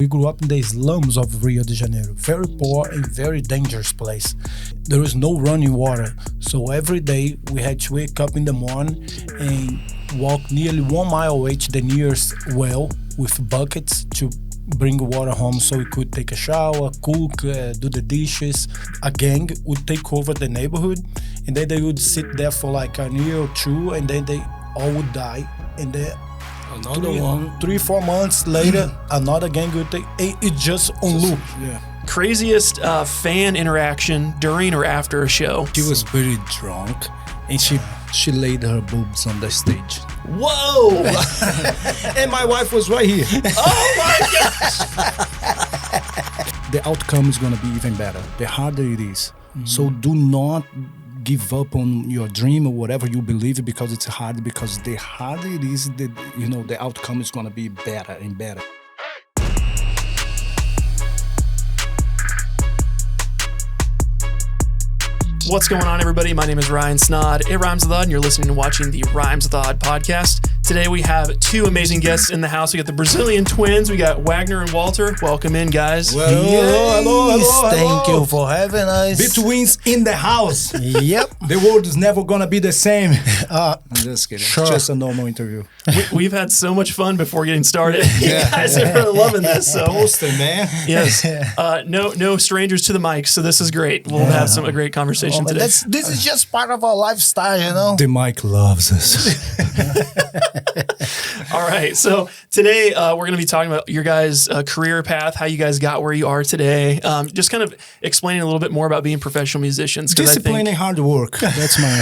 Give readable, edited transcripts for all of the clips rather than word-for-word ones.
We grew up in the slums of Rio de Janeiro, very poor and very dangerous place. There was no running water, so every day we had to wake up in the morning and walk nearly 1 mile away to the nearest well with buckets to bring water home so we could take a shower, cook, do the dishes. A gang would take over the neighborhood, and then they would sit there for like a year or two, and then they all would die. And then another one. 3-4 months later, another gang would take. It's just on loop. Yeah. Craziest fan interaction during or after a show? She was pretty drunk, and she laid her boobs on the stage. Whoa! And my wife was right here. Oh my gosh! The outcome is going to be even better, the harder it is. So do not give up on your dream or whatever you believe because it's hard, because the harder it is, the outcome is going to be better and better. What's going on, everybody? My name is Ryan Snaadt. It rhymes with odd, and you're listening and watching the Rhymes with Odd podcast. Today we have two amazing guests in the house. We got the Brazilian twins. We got Wagner and Walter. Welcome in, guys. Well, hello. Thank you for having us. The twins in the house. Yep. The world is never going to be the same. I'm just kidding. Sure. It's just a normal interview. We've had so much fun before getting started. You guys are really loving this. So, Hosting, man. yes. No strangers to the mic, so this is great. We'll have a great conversation today. This is just part of our lifestyle, you know? The mic loves us. All right. So today we're going to be talking about your guys' career path, how you guys got where you are today. Just kind of explaining a little bit more about being professional musicians. Discipline and hard work. That's my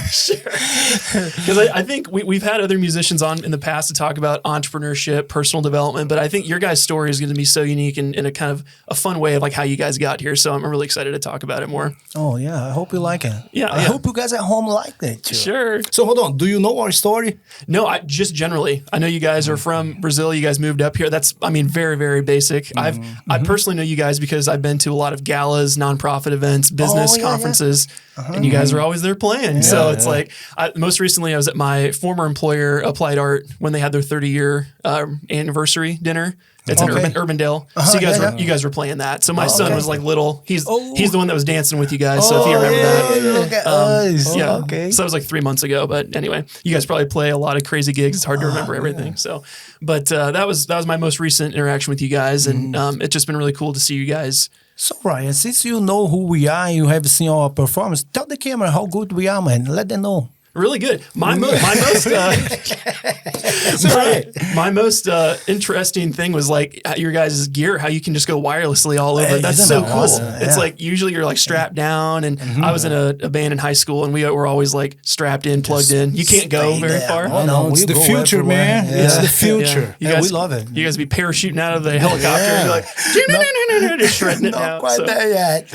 Sure. Because I think we've had other musicians on in the past to talk about entrepreneurship, personal development, but I think your guys' story is going to be so unique and in a kind of a fun way of like how you guys got here. So I'm really excited to talk about it more. Oh, yeah. I hope you like it. Yeah. I hope you guys at home like that, too. Sure. So hold on. Do you know our story? No, just generally. I know you guys are from Brazil. You guys moved up here. That's, very, very basic. I personally know you guys because I've been to a lot of galas, nonprofit events, business conferences, and you guys are always there playing. So it's like, most recently I was at my former employer, Applied Art, when they had their 30-year anniversary dinner. It's in Urbandale. So you guys were playing that. So my son was like little. He's the one that was dancing with you guys. So if you remember that. Look at us. Yeah. Okay. So that was like 3 months ago. But anyway, you guys probably play a lot of crazy gigs. It's hard to remember everything. So, but that was my most recent interaction with you guys, and it's just been really cool to see you guys. So, Ryan, since you know who we are and you have seen our performance, tell the camera how good we are, man. Let them know. Really good. My most interesting thing was like your guys' gear, how you can just go wirelessly all over. That's so cool. Awesome? It's like usually you're like strapped down, and I was in a band in high school, and we were always like strapped in, plugged in. You can't go very far. Oh, no, it's the future, man. Yeah. It's the future. You guys, we love it. You guys be parachuting out of the helicopter and you're like, just shredding it Not out. quite there yet.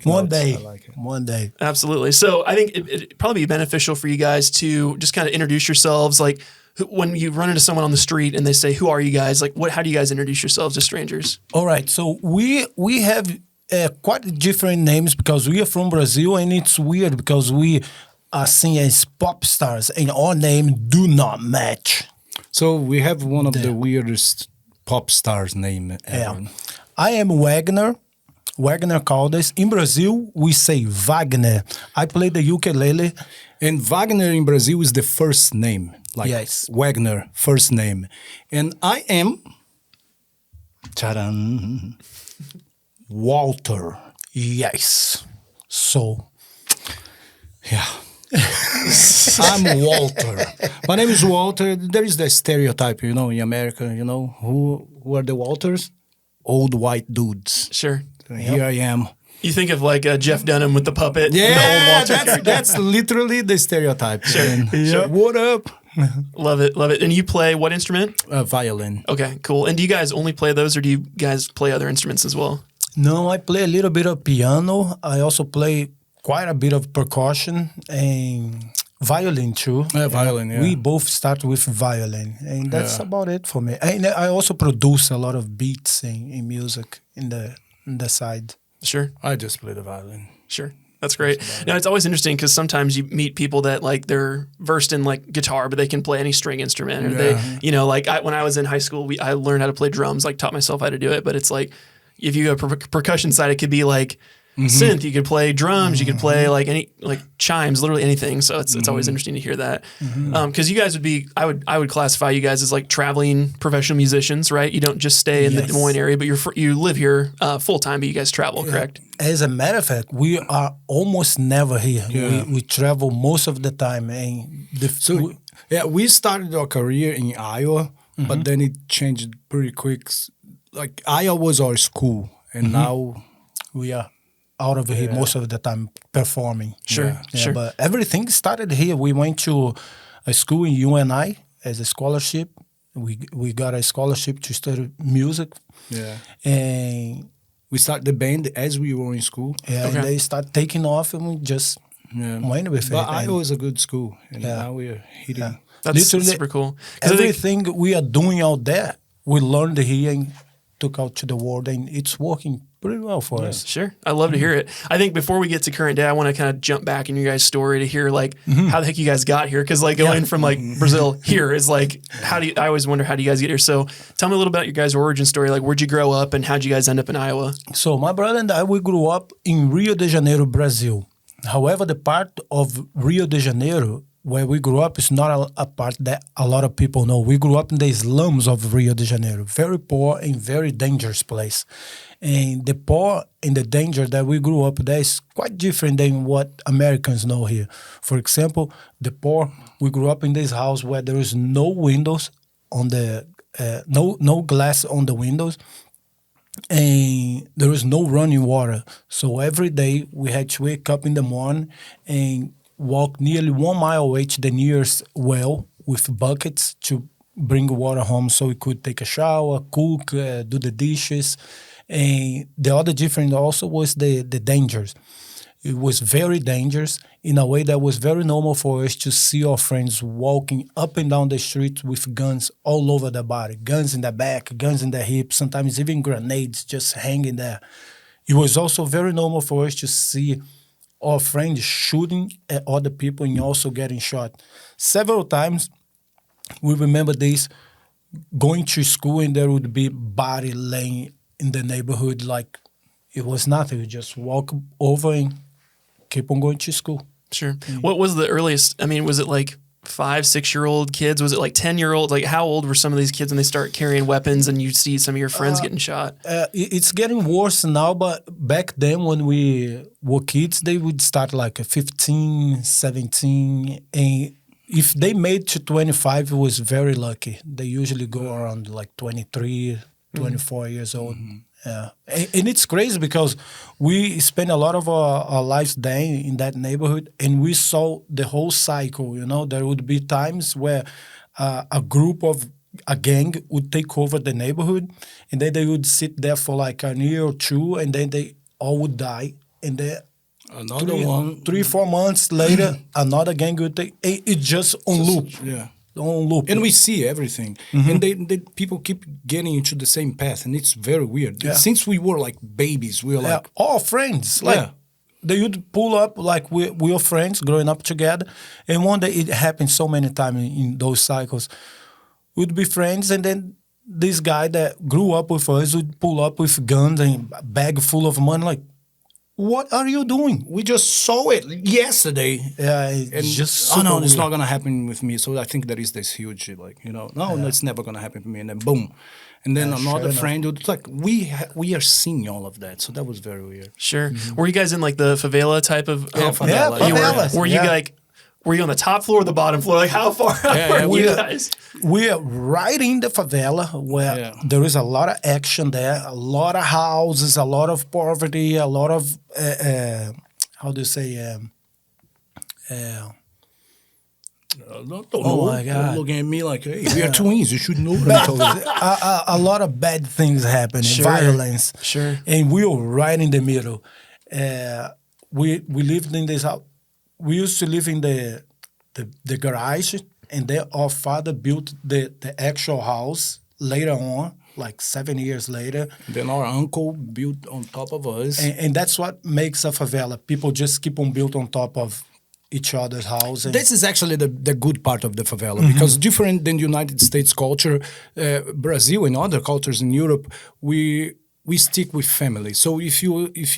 One day. I like it. One day. Absolutely. So I think it'd probably be beneficial for you guys to just kind of introduce yourselves. Like when you run into someone on the street and they say, "Who are you guys?" Like, how do you guys introduce yourselves to strangers? All right. So we have quite different names because we are from Brazil, and it's weird because we are seen as pop stars, and our name do not match. So we have one of the weirdest pop stars name ever. Yeah. I am Wagner. Wagner called us. In Brazil, we say Wagner. I play the ukulele. And Wagner in Brazil is the first name. Like Yes. Wagner, first name. And I am Walter. Yes. So, Yeah. I'm Walter. My name is Walter. There is the stereotype, in America, who are the Walters? Old white dudes. Sure. Here I am. You think of like Jeff Dunham with the puppet. Yeah, the old Walter character. that's literally the stereotype. Sure. What up? Love it. And you play what instrument? Violin. Okay, cool. And do you guys only play those, or do you guys play other instruments as well? no, I play a little bit of piano. I also play quite a bit of percussion and violin too. Violin, yeah. We both start with violin, and that's about it for me. And I also produce a lot of beats in music in the side. Sure. I just play the violin. Sure. That's great. Now it's always interesting because sometimes you meet people that like they're versed in like guitar, but they can play any string instrument. Or they, you know, like when I was in high school, I learned how to play drums, like taught myself how to do it. But it's like if you go percussion side, it could be like synth. You could play drums. You could play like any like chimes, literally anything. So it's always interesting to hear that because you guys would be. I would classify you guys as like traveling professional musicians, right? You don't just stay in the Des Moines area, but you live here full time, but you guys travel, correct? As a matter of fact, we are almost never here. Yeah. We travel most of the time, and we started our career in Iowa, but then it changed pretty quick. Like Iowa was our school, and now we are out of here most of the time performing. Sure. But everything started here. We went to a school in UNI as a scholarship. We got a scholarship to study music. Yeah. And we started the band as we were in school. Yeah, and they start taking off, and we just went with it. But Iowa is a good school, and now we are hitting. Yeah. That's super cool. Everything we are doing out there, we learned here and took out to the world, and it's working pretty well for us. Sure. I love to hear it. I think before we get to current day, I want to kind of jump back in your guys' story to hear like how the heck you guys got here. Cause like going from like Brazil here is like, I always wonder, how do you guys get here? So tell me a little about your guys' origin story. Like where'd you grow up and how'd you guys end up in Iowa? So my brother and I, we grew up in Rio de Janeiro, Brazil. However, the part of Rio de Janeiro where we grew up is not a part that a lot of people know. We grew up in the slums of Rio de Janeiro, very poor and very dangerous place. And the poor and the danger that we grew up there is quite different than what Americans know here. For example, the poor, we grew up in this house where there is no windows on the, no glass on the windows, and there is no running water. So every day we had to wake up in the morning and walk nearly 1 mile away to the nearest well with buckets to bring water home so we could take a shower, cook, do the dishes. And the other difference also was the dangers. It was very dangerous in a way that was very normal for us to see our friends walking up and down the street with guns all over their body, guns in the back, guns in the hips, sometimes even grenades just hanging there. It was also very normal for us to see our friends shooting at other people and also getting shot. Several times, we remember this, going to school and there would be body laying in the neighborhood like it was nothing. You just walk over and keep on going to school. Sure. What was the earliest? I mean, was it like 5, 6-year-old kids? Was it like 10-year-olds? Like how old were some of these kids when they start carrying weapons and you see some of your friends getting shot? It's getting worse now, but back then when we were kids, they would start like 15, 17, and if they made to 25, it was very lucky. They usually go around like 23, 24 years old. Yeah. And it's crazy because we spent a lot of our lives there in that neighborhood, and we saw the whole cycle. You know, there would be times where a gang would take over the neighborhood, and then they would sit there for like a year or two, and then they all would die. And then another one, 3-4 months later, another gang would take. It's just on loop. Yeah. On loop. And we see everything. And they people keep getting into the same path, and it's very weird. Yeah. Since we were like babies, we were like all friends. Like they would pull up like we were friends growing up together. And one day it happened so many times in those cycles. We'd be friends, and then this guy that grew up with us would pull up with guns and a bag full of money. Like, what are you doing? We just saw it yesterday. Yeah, it's just no, super it's weird. not gonna happen with me. So I think there is this huge, like, it's never gonna happen to me. And then boom, and then another friend would like we are seeing all of that. So that was very weird. Sure. Were you guys in like the favela type of? favela. Favelas. Were you like? Were you on the top floor or the bottom floor? Like how far out were you guys? We're right in the favela where there is a lot of action there, a lot of houses, a lot of poverty, a lot of, how do you say, my God. Looking at me like, hey, we are twins. You should know what I'm talking about. a lot of bad things happening, violence. Sure. And we were right in the middle. We lived in this house. We used to live in the garage, and then our father built the actual house later on, like 7 years later. Then our uncle built on top of us. And that's what makes a favela. People just keep on built on top of each other's house. This is actually the good part of the favela, because different than the United States culture, Brazil and other cultures in Europe, we stick with family. So if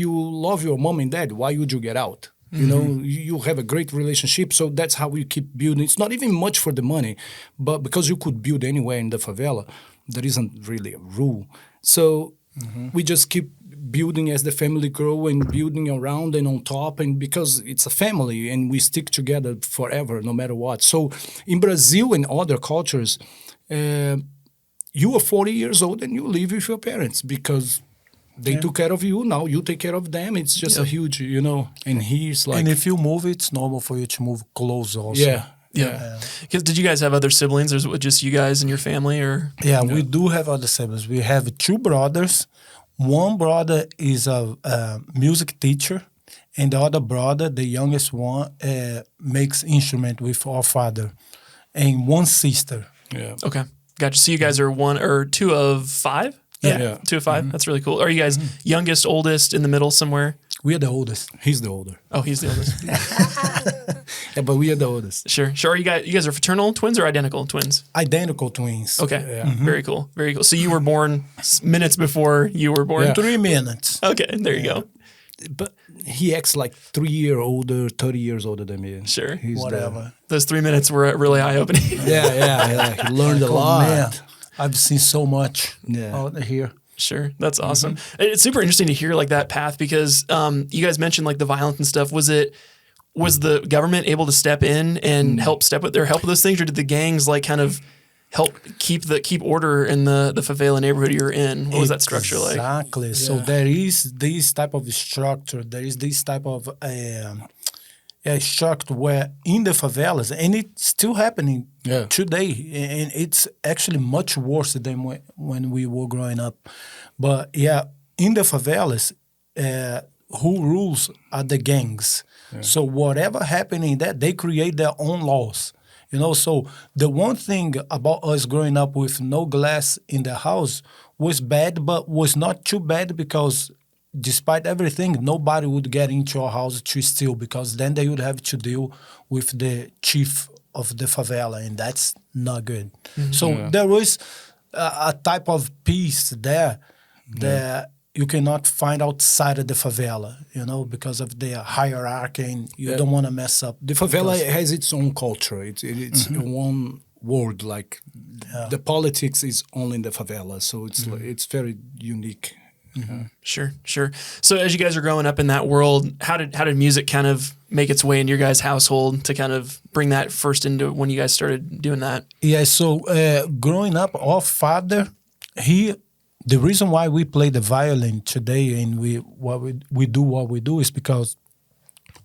you love your mom and dad, why would you get out? You know, you have a great relationship, so that's how we keep building. It's not even much for the money, but because you could build anywhere in the favela, there isn't really a rule. So we just keep building as the family grow and building around and on top, and because it's a family and we stick together forever, no matter what. So in Brazil and other cultures, you are 40 years old and you live with your parents because they took care of you. Now you take care of them. It's just a huge, and he's like... And if you move, it's normal for you to move close also. Yeah. Because did you guys have other siblings, or is it just you guys and your family, or? Yeah, we do have other siblings. We have 2 brothers. One brother is a music teacher, and the other brother, the youngest one, makes instrument with our father, and one sister. Yeah. Okay, gotcha. So you guys are 1 or 2 of 5? Yeah. 2 of 5. That's really cool. Are you guys youngest, oldest, in the middle somewhere? We are the oldest. He's the older. Oh, he's the oldest. Yeah, but we are the oldest. Sure. Are you guys are fraternal twins or identical twins? Identical twins. Okay. Very cool. Very cool. So you were born minutes before you were born? Yeah. 3 minutes. Okay. There you go. But he acts like 3 years older, 30 years older than me. Sure. He's Whatever. Those 3 minutes were really eye-opening. Yeah. He learned a lot. Man, I've seen so much Yeah. out here. Sure. That's awesome. It's super interesting to hear like that path because you guys mentioned like the violence and stuff. Was the government able to step in and help with those things, or did the gangs like kind of help keep order in the favela neighborhood you're in? What was that structure like? Exactly. So there is this type of structure. There is this type of structure where in the favelas, and it's still happening today, and it's actually much worse than when we were growing up. But yeah, in the favelas, who rules are the gangs. So whatever happening there, they create their own laws. So the one thing about us growing up with no glass in the house was bad, but was not too bad because despite everything, nobody would get into our house to steal because then they would have to deal with the chief of the favela, and that's not good. So there was a type of peace there that you cannot find outside of the favela, because of the hierarchy, and you don't want to mess up. The favela has its own culture. It's one word. Like the politics is only in the favela, so it's very unique. Sure. So as you guys are growing up in that world, how did music kind of make its way into your guys' household to kind of bring that first into when you guys started doing that? Yeah. So growing up, our father, the reason why we play the violin today and we do what we do is because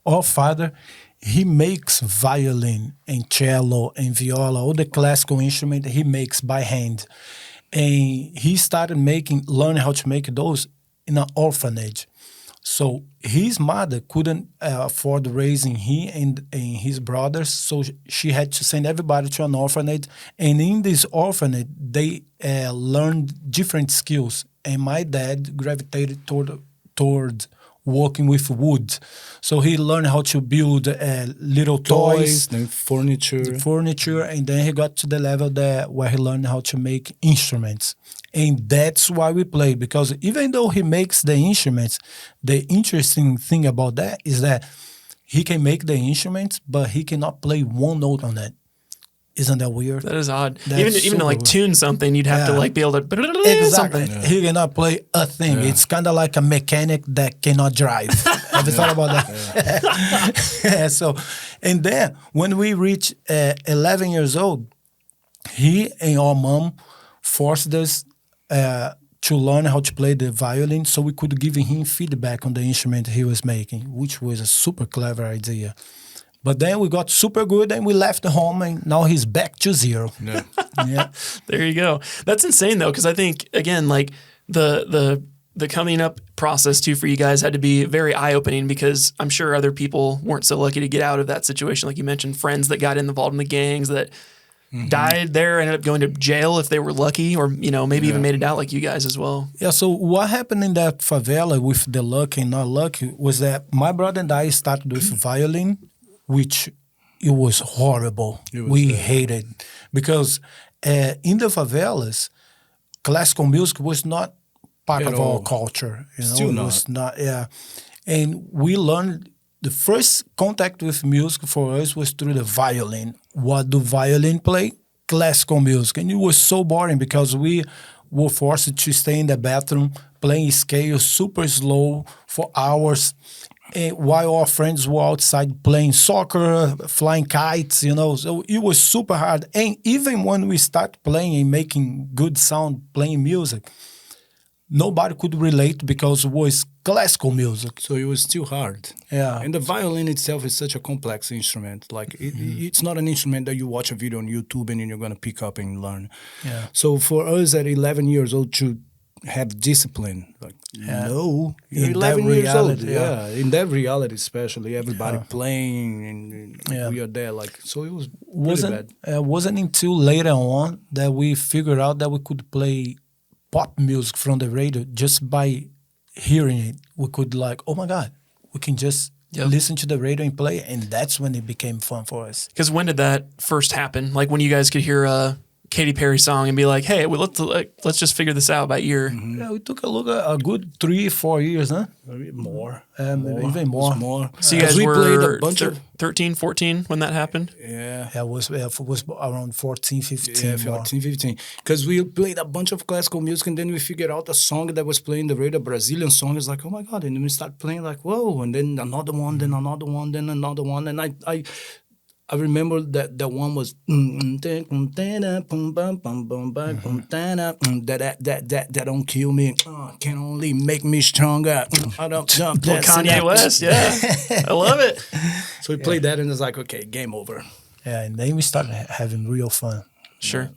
our father, he makes violin and cello and viola, all the classical instrument he makes by hand. And he started learning how to make those in an orphanage. So his mother couldn't afford raising he and his brothers, so she had to send everybody to an orphanage. And in this orphanage, they learned different skills. And my dad gravitated towards working with wood. So he learned how to build little toys, then furniture, and then he got to the level where he learned how to make instruments. And that's why we play, because even though he makes the instruments, the interesting thing about that is that he can make the instruments, but he cannot play one note on that. Isn't that weird? That is odd. That's Even to like tune something, you'd have to like be able to Exactly. something. He cannot play a thing. It's kind of like a mechanic that cannot drive. Have you thought about that? So, and then when we reached 11 years old, he and our mom forced us to learn how to play the violin so we could give him feedback on the instrument he was making, which was a super clever idea. But then we got super good and we left the home and now he's back to zero. Yeah. There you go. That's insane though, because I think again, like the coming up process too for you guys had to be very eye-opening because I'm sure other people weren't so lucky to get out of that situation. Like you mentioned, friends that got involved in the gangs that died there, ended up going to jail if they were lucky, or maybe even made it out like you guys as well. Yeah, so what happened in that favela with the lucky and not lucky was that my brother and I started with violin, which it was horrible. We hated because in the favelas, classical music was not part of our culture. Still it was not. Yeah, and we learned the first contact with music for us was through the violin. What do violin play? Classical music, and it was so boring because we were forced to stay in the bathroom playing scales super slow for hours. And while our friends were outside playing soccer, flying kites, so it was super hard. And even when we start playing and making good sound, playing music, nobody could relate because it was classical music. So it was still hard. Yeah. And the violin itself is such a complex instrument. Like it's not an instrument that you watch a video on YouTube and then you're going to pick up and learn. Yeah. So for us at 11 years old to have discipline, like no, you're In 11 that years old. reality, Yeah. In that reality, especially everybody playing and we are there. Like so, it was really bad. Wasn't until later on that we figured out that we could play pop music from the radio just by hearing it. We could oh my God, we can just listen to the radio and play, and that's when it became fun for us. Because when did that first happen? Like when you guys could hear a Katy Perry song and be like, "Hey, well, let's just figure this out by ear." Yeah, we took a good 3-4 years, huh? Maybe more. Even more. More. So you guys we were played a bunch of 13, 14 when that happened? Yeah. It was around 14, 15. Yeah, 14, 15. Because we played a bunch of classical music and then we figured out a song that was playing the radio, a Brazilian song. It's like, oh my God. And then we start playing like, whoa. And then another one, then another one, then another one. And I remember that one was that don't kill me, can only make me stronger. I don't jump. Well, Kanye West, yeah, I love it. So we played that and it's like, okay, game over. Yeah, and then we started having real fun. Sure,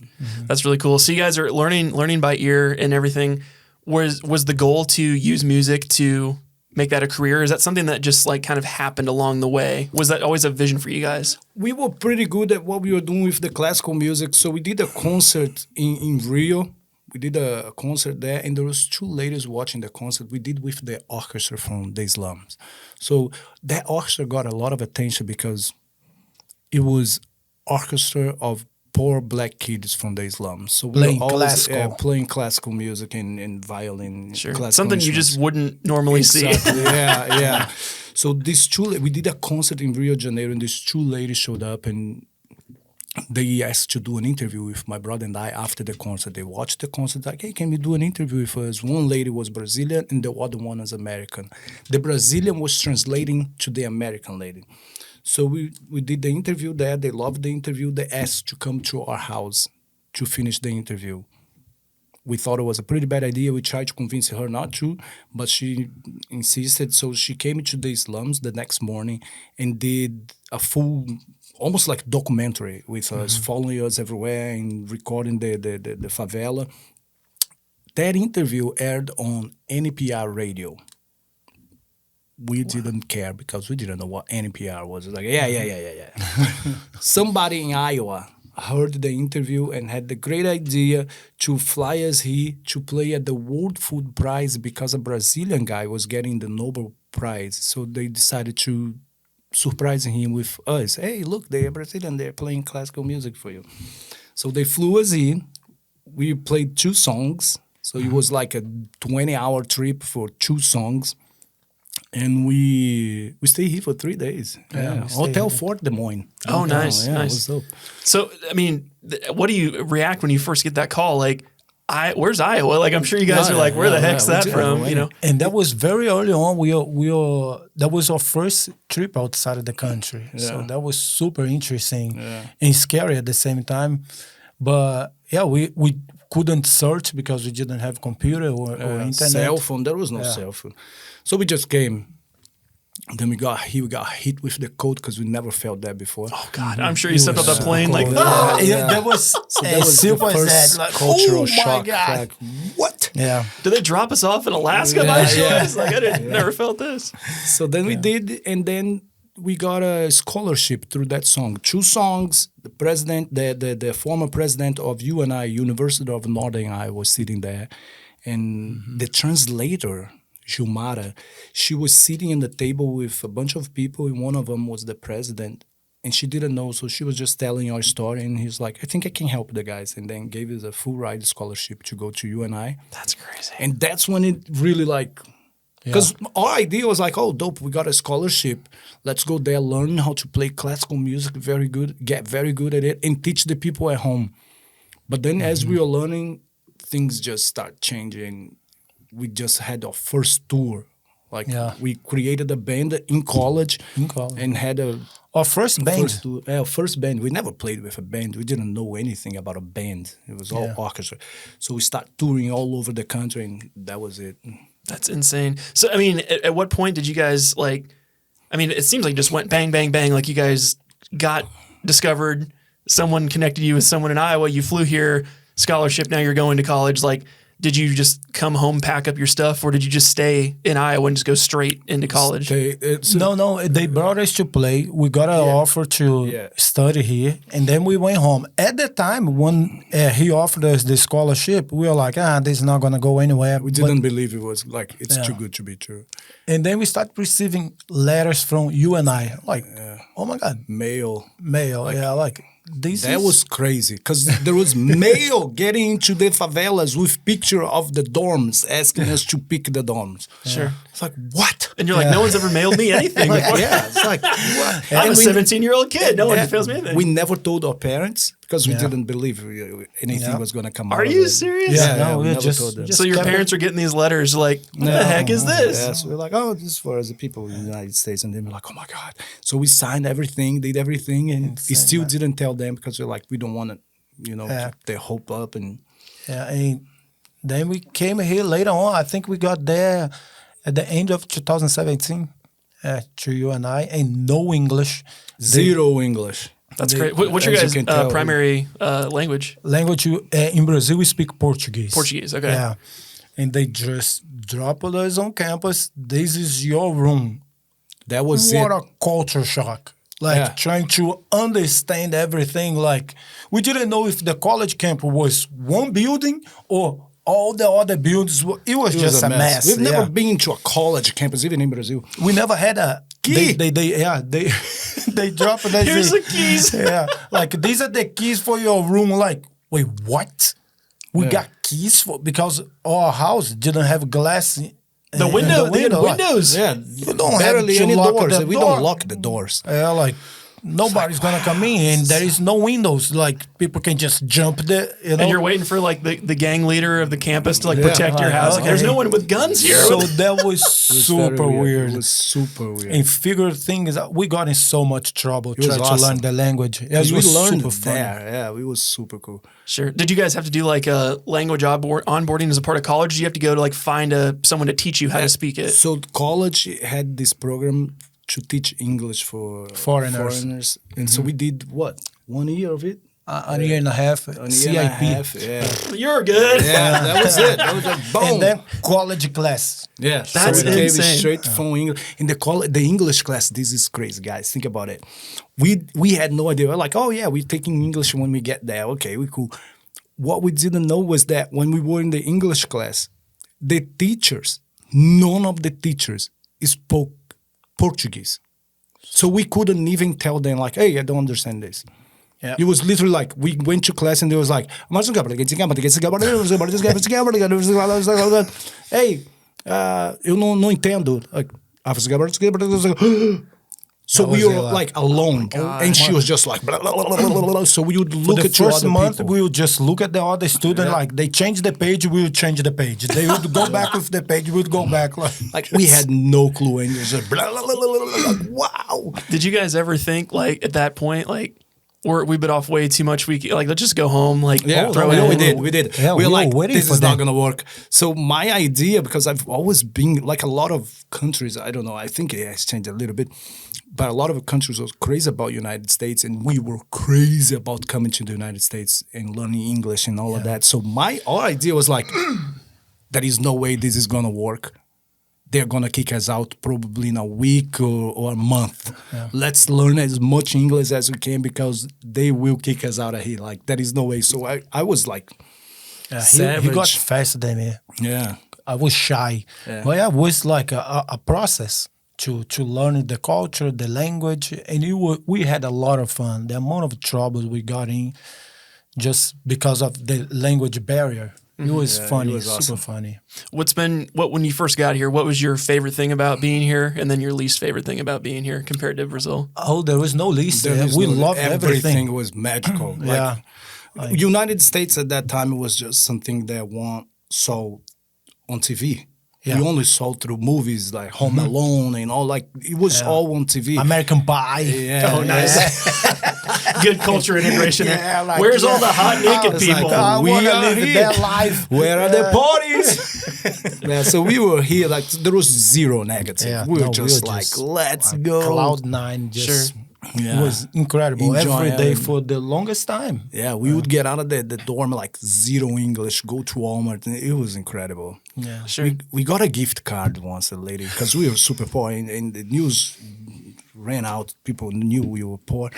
that's really cool. So you guys are learning by ear and everything. Was the goal to use music to make that a career? Is that something that just kind of happened along the way? Was that always a vision for you guys? We were pretty good at what we were doing with the classical music. So we did a concert in Rio. We did a concert there, and there was 2 ladies watching the concert. We did with the orchestra from the Slums. So that orchestra got a lot of attention because it was orchestra of poor black kids from the slums. So playing classical music and violin. Sure. Something you just wouldn't normally see. Yeah. So we did a concert in Rio de Janeiro, and these 2 ladies showed up and they asked to do an interview with my brother and I after the concert. They watched the concert, like, hey, can you do an interview with us? One lady was Brazilian and the other one was American. The Brazilian was translating to the American lady. So we did the interview there. They loved the interview. They asked to come to our house to finish the interview. We thought it was a pretty bad idea. We tried to convince her not to, but she insisted. So she came to the slums the next morning and did a full, almost like documentary with us, following us everywhere and recording the favela. That interview aired on NPR radio. We didn't care because we didn't know what NPR was. It was like, yeah. Somebody in Iowa heard the interview and had the great idea to fly us here to play at the World Food Prize because a Brazilian guy was getting the Nobel Prize. So they decided to surprise him with us. Hey, look, they're Brazilian. They're playing classical music for you. So they flew us in. We played 2 songs. So it was like a 20-hour trip for 2 songs. And we stayed here for 3 days. Yeah. Hotel Fort Des Moines. Oh, nice. Nice. What's up? So, I mean, what do you react when you first get that call? Like, where's Iowa? Like, I'm sure you guys are like, where the heck's that from? And that was very early on. That was our first trip outside of the country. Yeah. So that was super interesting and scary at the same time. But yeah, we couldn't search because we didn't have computer or internet. Cell phone. There was no cell phone. So we just came. Then we got hit with the cold because we never felt that before. Oh God! I'm sure you stepped off that plane like, that was the first cultural shock. Like, what? Yeah. Did they drop us off in Alaska by choice? Like I never felt this. So then we did, and then we got a scholarship through that song. 2 songs. The president, the former president of UNI, University of Northern Iowa, was sitting there, and the translator, Gilmara, she was sitting at the table with a bunch of people, and one of them was the president, and she didn't know, so she was just telling our story, and he's like, I think I can help the guys, and then gave us a full ride scholarship to go to UNI. That's crazy. And that's when it really like, because our idea was like, oh, dope, we got a scholarship. Let's go there, learn how to play classical music very good, get very good at it, and teach the people at home. But then as we were learning, things just start changing. We just had our first tour. Like we created a band in college, and had our first band. First band. We never played with a band. We didn't know anything about a band. It was all orchestra. So we started touring all over the country, and that was it. That's insane. So, I mean, at what point did you guys like, I mean, it seems like just went bang, bang, bang. Like you guys got discovered, someone connected you with someone in Iowa, you flew here, scholarship, now you're going to college. Like, did you just come home, pack up your stuff, or did you just stay in Iowa and just go straight into college? No, they brought us to play. We got an offer to study here, and then we went home. At the time, when he offered us the scholarship, we were like, this is not going to go anywhere. We didn't believe it was like, it's too good to be true. And then we started receiving letters from UNI, like, oh my God. Mail. Like, that was crazy, because there was mail getting into the favelas with picture of the dorms, asking us to pick the dorms. Sure. It's like, what? And you're like, no one's ever mailed me anything. It's like, what? I'm a 17-year-old kid. No one mails me anything. We never told our parents because we didn't believe anything was going to come out. Are you serious? We never told them. So your parents are getting these letters like, what the heck is this? Yeah, so we're like, oh, this is for the people in the United States. And then we're like, oh my God. So we signed everything, did everything, and we still didn't tell them because we're like, we don't want to, keep their hope up. And and then we came here later on. I think we got there at the end of 2017 to UNI, and no English. Zero English. That's great. What's your guys' primary language? Language in Brazil, we speak Portuguese. Portuguese, okay. Yeah. And they just dropped us on campus. This is your room. That was What a culture shock. Like trying to understand everything. Like we didn't know if the college campus was one building or all the other buildings. It was just a mess. We've never been to a college campus, even in Brazil. We never had a key. They dropped us. Here's the keys. Like these are the keys for your room. Like, wait, what? We got keys because our house didn't have glass. The windows. Yeah, you don't barely have to any lock doors. We door. don't lock the doors. Like nobody's gonna come in, and there is no windows. Like people can just jump there. And you're waiting for like the gang leader of the campus to like protect your house. Okay. There's no one with guns here. So that was super weird. It was super weird. And figure thing is, we got in so much trouble trying to learn the language. Yeah, we learned super fun. there. Yeah, it was super cool. Sure. Did you guys have to do like a language onboarding as a part of college? Did you have to go to like find someone to teach you how to speak it? So college had this program to teach English for foreigners. And so we did what? 1 year of it? A year and a half. CIP. You're good. Yeah, that was it. That was like boom. And then college class. Yeah, that's so it came insane. straight from English. In the English class, this is crazy, guys. Think about it. We had no idea. We're like, oh yeah, we're taking English when we get there. Okay, we're cool. What we didn't know was that when we were in the English class, the teachers, none of the teachers spoke Portuguese. So we couldn't even tell them like, hey, I don't understand this. Yeah. It was literally like, we went to class and they was like, hey, eu não entendo. Like, so we were like alone, and she was just like, blah, blah, blah, blah, blah. So we would look at the first month. people. We would just look at the other student. Like they changed the page, we would change the page. They would go back with the page, we would go back. Like we had no clue, and it was like, blah, blah, blah, blah, blah, like, wow. Did you guys ever think like at that point like? Or we bit off way too much. Let's just go home. Like, we did. Yeah, we were like, waiting this for is them. not gonna work. So my idea, because I've always been like a lot of countries, I don't know, I think it has changed a little bit, but a lot of countries were crazy about United States, and we were crazy about coming to the United States and learning English and all of that. So our idea was like, there is no way this is gonna work. they're gonna kick us out probably in a week or a month. Let's learn as much English as we can because they will kick us out of here. Like there is no way. So I was like, he got faster than me. yeah. I was shy, but yeah, it was like a process to learn the culture, the language, and we had a lot of fun. The amount of troubles we got in just because of the language barrier. It was funny, it was super awesome. funny. When you first got here, what was your favorite thing about being here, and then your least favorite thing about being here compared to Brazil? Oh, there was no least. There is We no- loved everything. was magical. Yeah. United States at that time was just something that one saw on TV. Yeah. We only saw through movies like Home Alone and all. Like it was all on TV. American Pie. Yeah, Oh, nice. Good culture integration. Yeah, like, Where's all the hot naked It's like, people? I We want to are live here. their life. Where are the parties? Yeah, so we were here. Like there was zero negative. Yeah, we were no, just let's go. Cloud nine. Just, Yeah. It was incredible. Enjoy Every day every- for the longest time. Yeah, we would get out of the dorm like zero English, go to Walmart, and it was incredible. Yeah. Sure. We got a gift card once, a lady, because we were super poor, and the news ran out. People knew we were poor,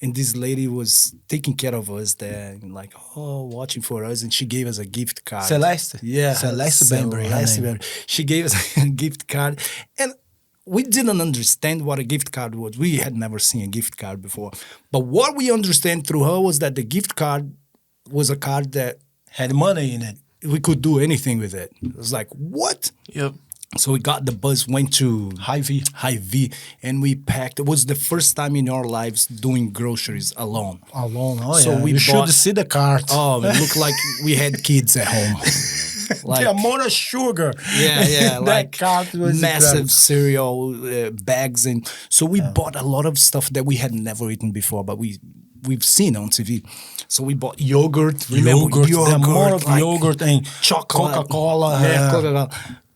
and this lady was taking care of us there, and like watching for us, and she gave us a gift card. Celeste. Yeah, Celeste Bembry, her Celeste name. Bembry. She gave us a gift card, and we didn't understand what a gift card was. We had never seen a gift card before. But what we understand through her was that the gift card was a card that Had money in it. we could do anything with it. It was like, what? Yep. So we got the bus, went to Hy-Vee, and we packed. It was the first time in our lives doing groceries alone. Alone. Oh, So yeah. we you bought- should see the cart. Oh, it looked like we had kids at home. Like, the amount of sugar. yeah, that like cart was massive incredible. cereal bags, and so we bought a lot of stuff that we had never eaten before, but we've seen on TV. So we bought yogurt. Remember The amount of like yogurt and chocolate, Coca-Cola. Yeah, Coca-Cola.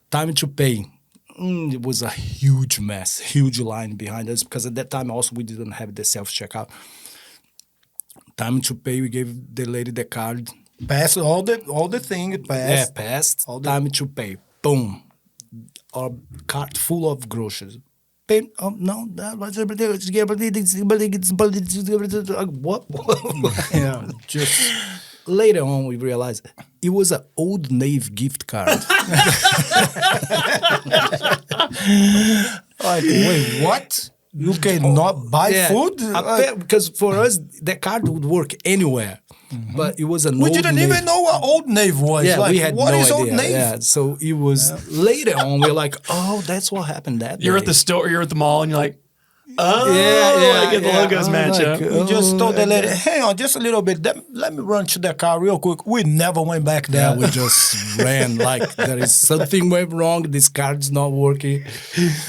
Time to pay. It was a huge mess, huge line behind us because at that time also we didn't have the self-checkout. Time to pay. We gave the lady the card. Pass all the thing. Pass. Yeah, passed. Time to pay. Boom. Our cart full of groceries. Pay. Oh no, that was what? Yeah. Just Later on, we realized it was an Old Navy gift card. like, wait, what? You cannot buy food? Because for us, that card would work anywhere. But it was an We Old didn't Navy. even know what Old Navy was. Yeah, like, we had what no is idea. Old Navy? Yeah, so it was later on. We're like, oh, that's what happened that You're day. at the store, you're at the mall, and you're like, oh, Yeah, I get the yeah. logos match Like, up. We just told the lady, hang on just a little bit. Let me run to the car real quick. We never went back there. Yeah, we just ran like there is something went wrong. This card's not working.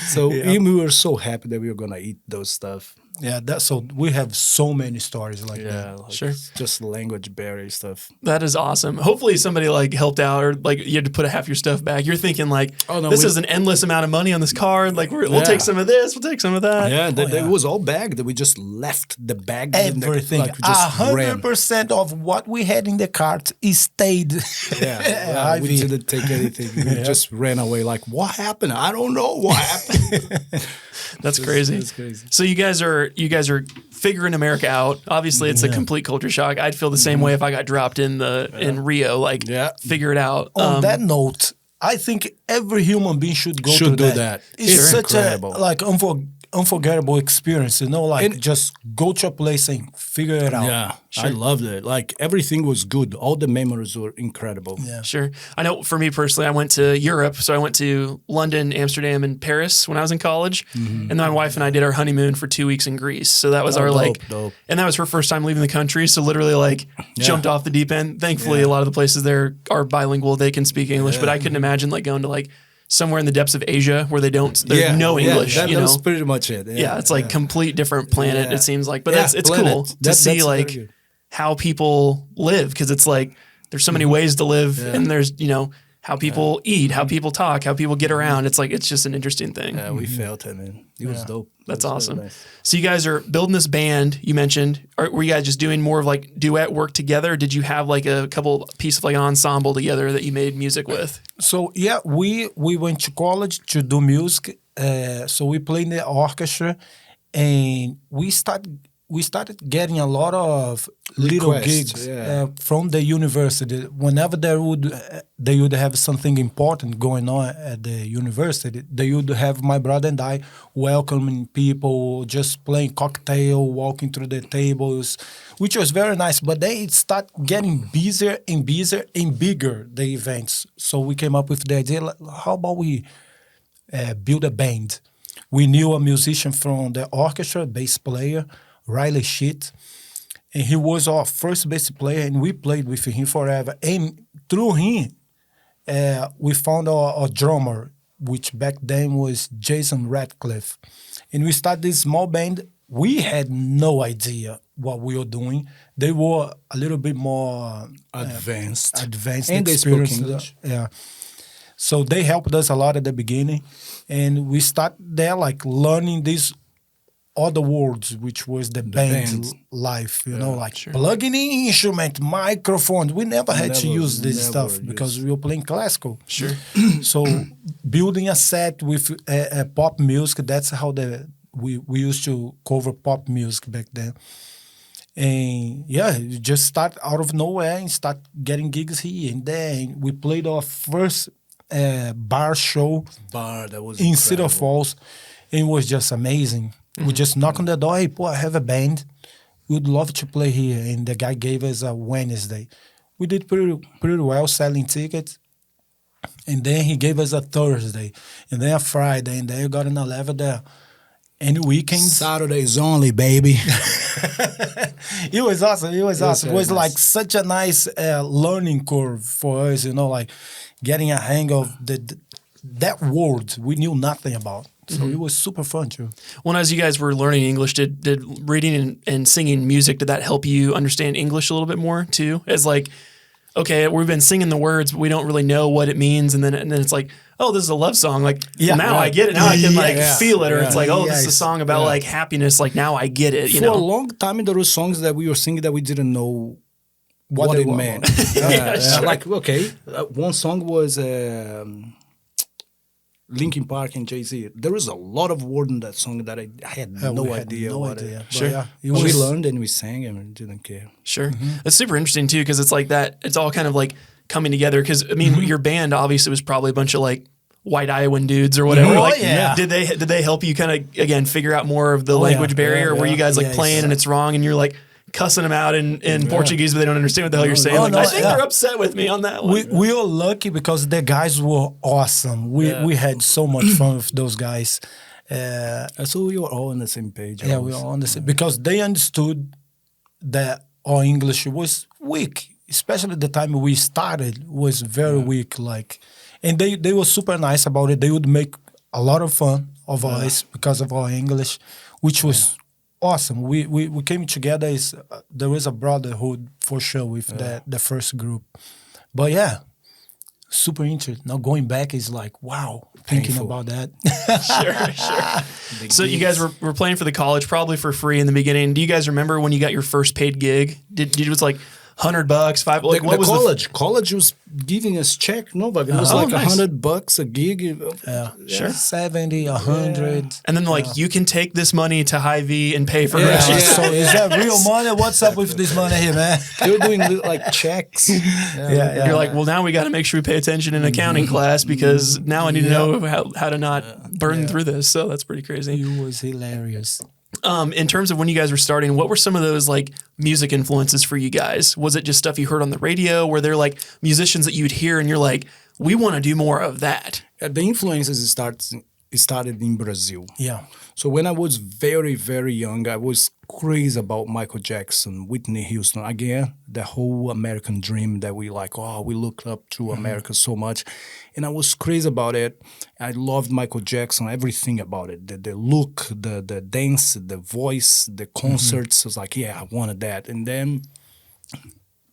So we were so happy that we were gonna eat those stuff. Yeah, so we have so many stories like that. like Sure. just language barrier stuff. That is awesome. Hopefully somebody like helped out or like you had to put half your stuff back. You're thinking like, Oh, no, this we- is an endless amount of money on this card. Like we'll Yeah. take some of this, we'll take some of that. Yeah, it was all bagged. We just left the bag. in the- Everything. like we just ran. 100% of what we had in the cart stayed. Yeah, we Hy-Vee. didn't take anything. We just ran away. Like, what happened? I don't know what happened. That's crazy. That's crazy. So you guys are figuring America out. Obviously, it's a complete culture shock. I'd feel the same way if I got dropped in Rio. Like, figure it out. On that note, I think every human being should go through do that. that. It's Sure. such Incredible. a like unforgettable experience, you know, like And- just go to a place and figure it out. Yeah, I loved it. Like everything was good. All the memories were incredible. Yeah. Sure. I know for me personally, I went to Europe. So I went to London, Amsterdam, and Paris when I was in college. And then my wife and I did our honeymoon for 2 weeks in Greece. So that was our dope. and that was her first time leaving the country. So literally like jumped off the deep end. Thankfully, a lot of the places there are bilingual. They can speak English, but I couldn't imagine like going to like somewhere in the depths of Asia where there's no English, That you know? was pretty much it. Yeah, it's like complete different planet. Yeah. It seems like, but Yeah, it's planet. cool to That's see very like good. how people live because it's like there's so many ways to live, and there's how people eat, how people talk, how people get around. It's like, it's just an interesting thing. Yeah, we felt it, man. It was dope. That's It was awesome. really nice. So you guys are building this band, you mentioned. Were you guys just doing more of like duet work together? Or did you have like a couple piece of like an ensemble together that you made music with? So yeah, we went to college to do music. So we played in the orchestra, and we started getting a lot of little Requests, gigs from the university. Whenever they would have something important going on at the university, they would have my brother and I welcoming people, just playing cocktail, walking through the tables, which was very nice. But they start getting busier and busier and bigger, the events. So we came up with the idea, like, how about we build a band? We knew a musician from the orchestra, bass player, Riley Shit, and he was our first bass player, and we played with him forever. And through him, we found our drummer, which back then was Jason Radcliffe. And we started this small band. We had no idea what we were doing. They were a little bit more Advanced. and they spoke experienced. English. Yeah. So they helped us a lot at the beginning. And we started there like learning these other words, which was the band life, you know, like plugging in instrument, microphones. We never had to use this stuff because we were playing classical. Sure. So building a set with pop music, that's how we used to cover pop music back then. And yeah, you just start out of nowhere and start getting gigs here and there. And we played our first bar show That was in incredible. Cedar Falls. It was just amazing. We just knock on the door, hey, I have a band. We'd love to play here. And the guy gave us a Wednesday. We did pretty well selling tickets. And then he gave us a Thursday. And then a Friday. And then you got an 11 there. Any weekends. Saturdays only, baby. It was awesome. It was awesome. It was nice. like such a nice learning curve for us, you know, like getting a hang of that word we knew nothing about. So it was super fun too. Well, as you guys were learning English, did reading and singing music, did that help you understand English a little bit more too? As like, okay, we've been singing the words, but we don't really know what it means. And then it's like, oh, this is a love song. Like, now I get it. Now I can like feel it. Or it's like, oh, this is a song about like happiness. Like, now I get it. You For know? a long time, there were songs that we were singing that we didn't know what it meant. Sure. Like, okay, one song was Linkin Park and Jay-Z. There was a lot of word in that song that I had no idea what it was. Sure. Yeah, But we learned and we sang and we didn't care. Sure. It's super interesting too, because it's like that, it's all kind of like coming together. Because I mean, your band obviously was probably a bunch of like white Iowan dudes or whatever. Like, did they help you kind of again figure out more of the language barrier? Or were you guys like playing and it's wrong and you're like cussing them out in Portuguese, but they don't understand what the hell you're saying? I think they're upset with me on that one. We were lucky because the guys were awesome. We had so much fun with those guys. So we were all on the same page. Yeah, we were on the same because they understood that our English was weak, especially the time we started was very weak. Like, and they were super nice about it. They would make a lot of fun of us because of our English, which was awesome. We came together. There was a brotherhood for sure with the first group. But yeah, super interesting. Now going back is like, wow, thinking about that. Sure. So you guys were playing for the college, probably for free in the beginning. Do you guys remember when you got your first paid gig? It was like $100, $5. Like, what was college was giving us check. No, but it was like nice. $100 a gig. Sure. 70, 100. And then like you can take this money to Hy-Vee and pay for Yeah, groceries. so is that real money? What's up with this money here, man? They were doing like checks. You're like, well, now we got to make sure we pay attention in accounting class because now I need to know how to not burn through this. So that's pretty crazy. It was hilarious. In terms of when you guys were starting, what were some of those like music influences for you guys? Was it just stuff you heard on the radio? Were there like musicians that you'd hear and you're like, we want to do more of that? The influences started in Brazil. Yeah. So when I was very, very young, I was crazy about Michael Jackson, Whitney Houston. Again, the whole American dream that we like, we look up to America so much. And I was crazy about it. I loved Michael Jackson, everything about it. The look, the dance, the voice, the concerts. I was like, I wanted that. And then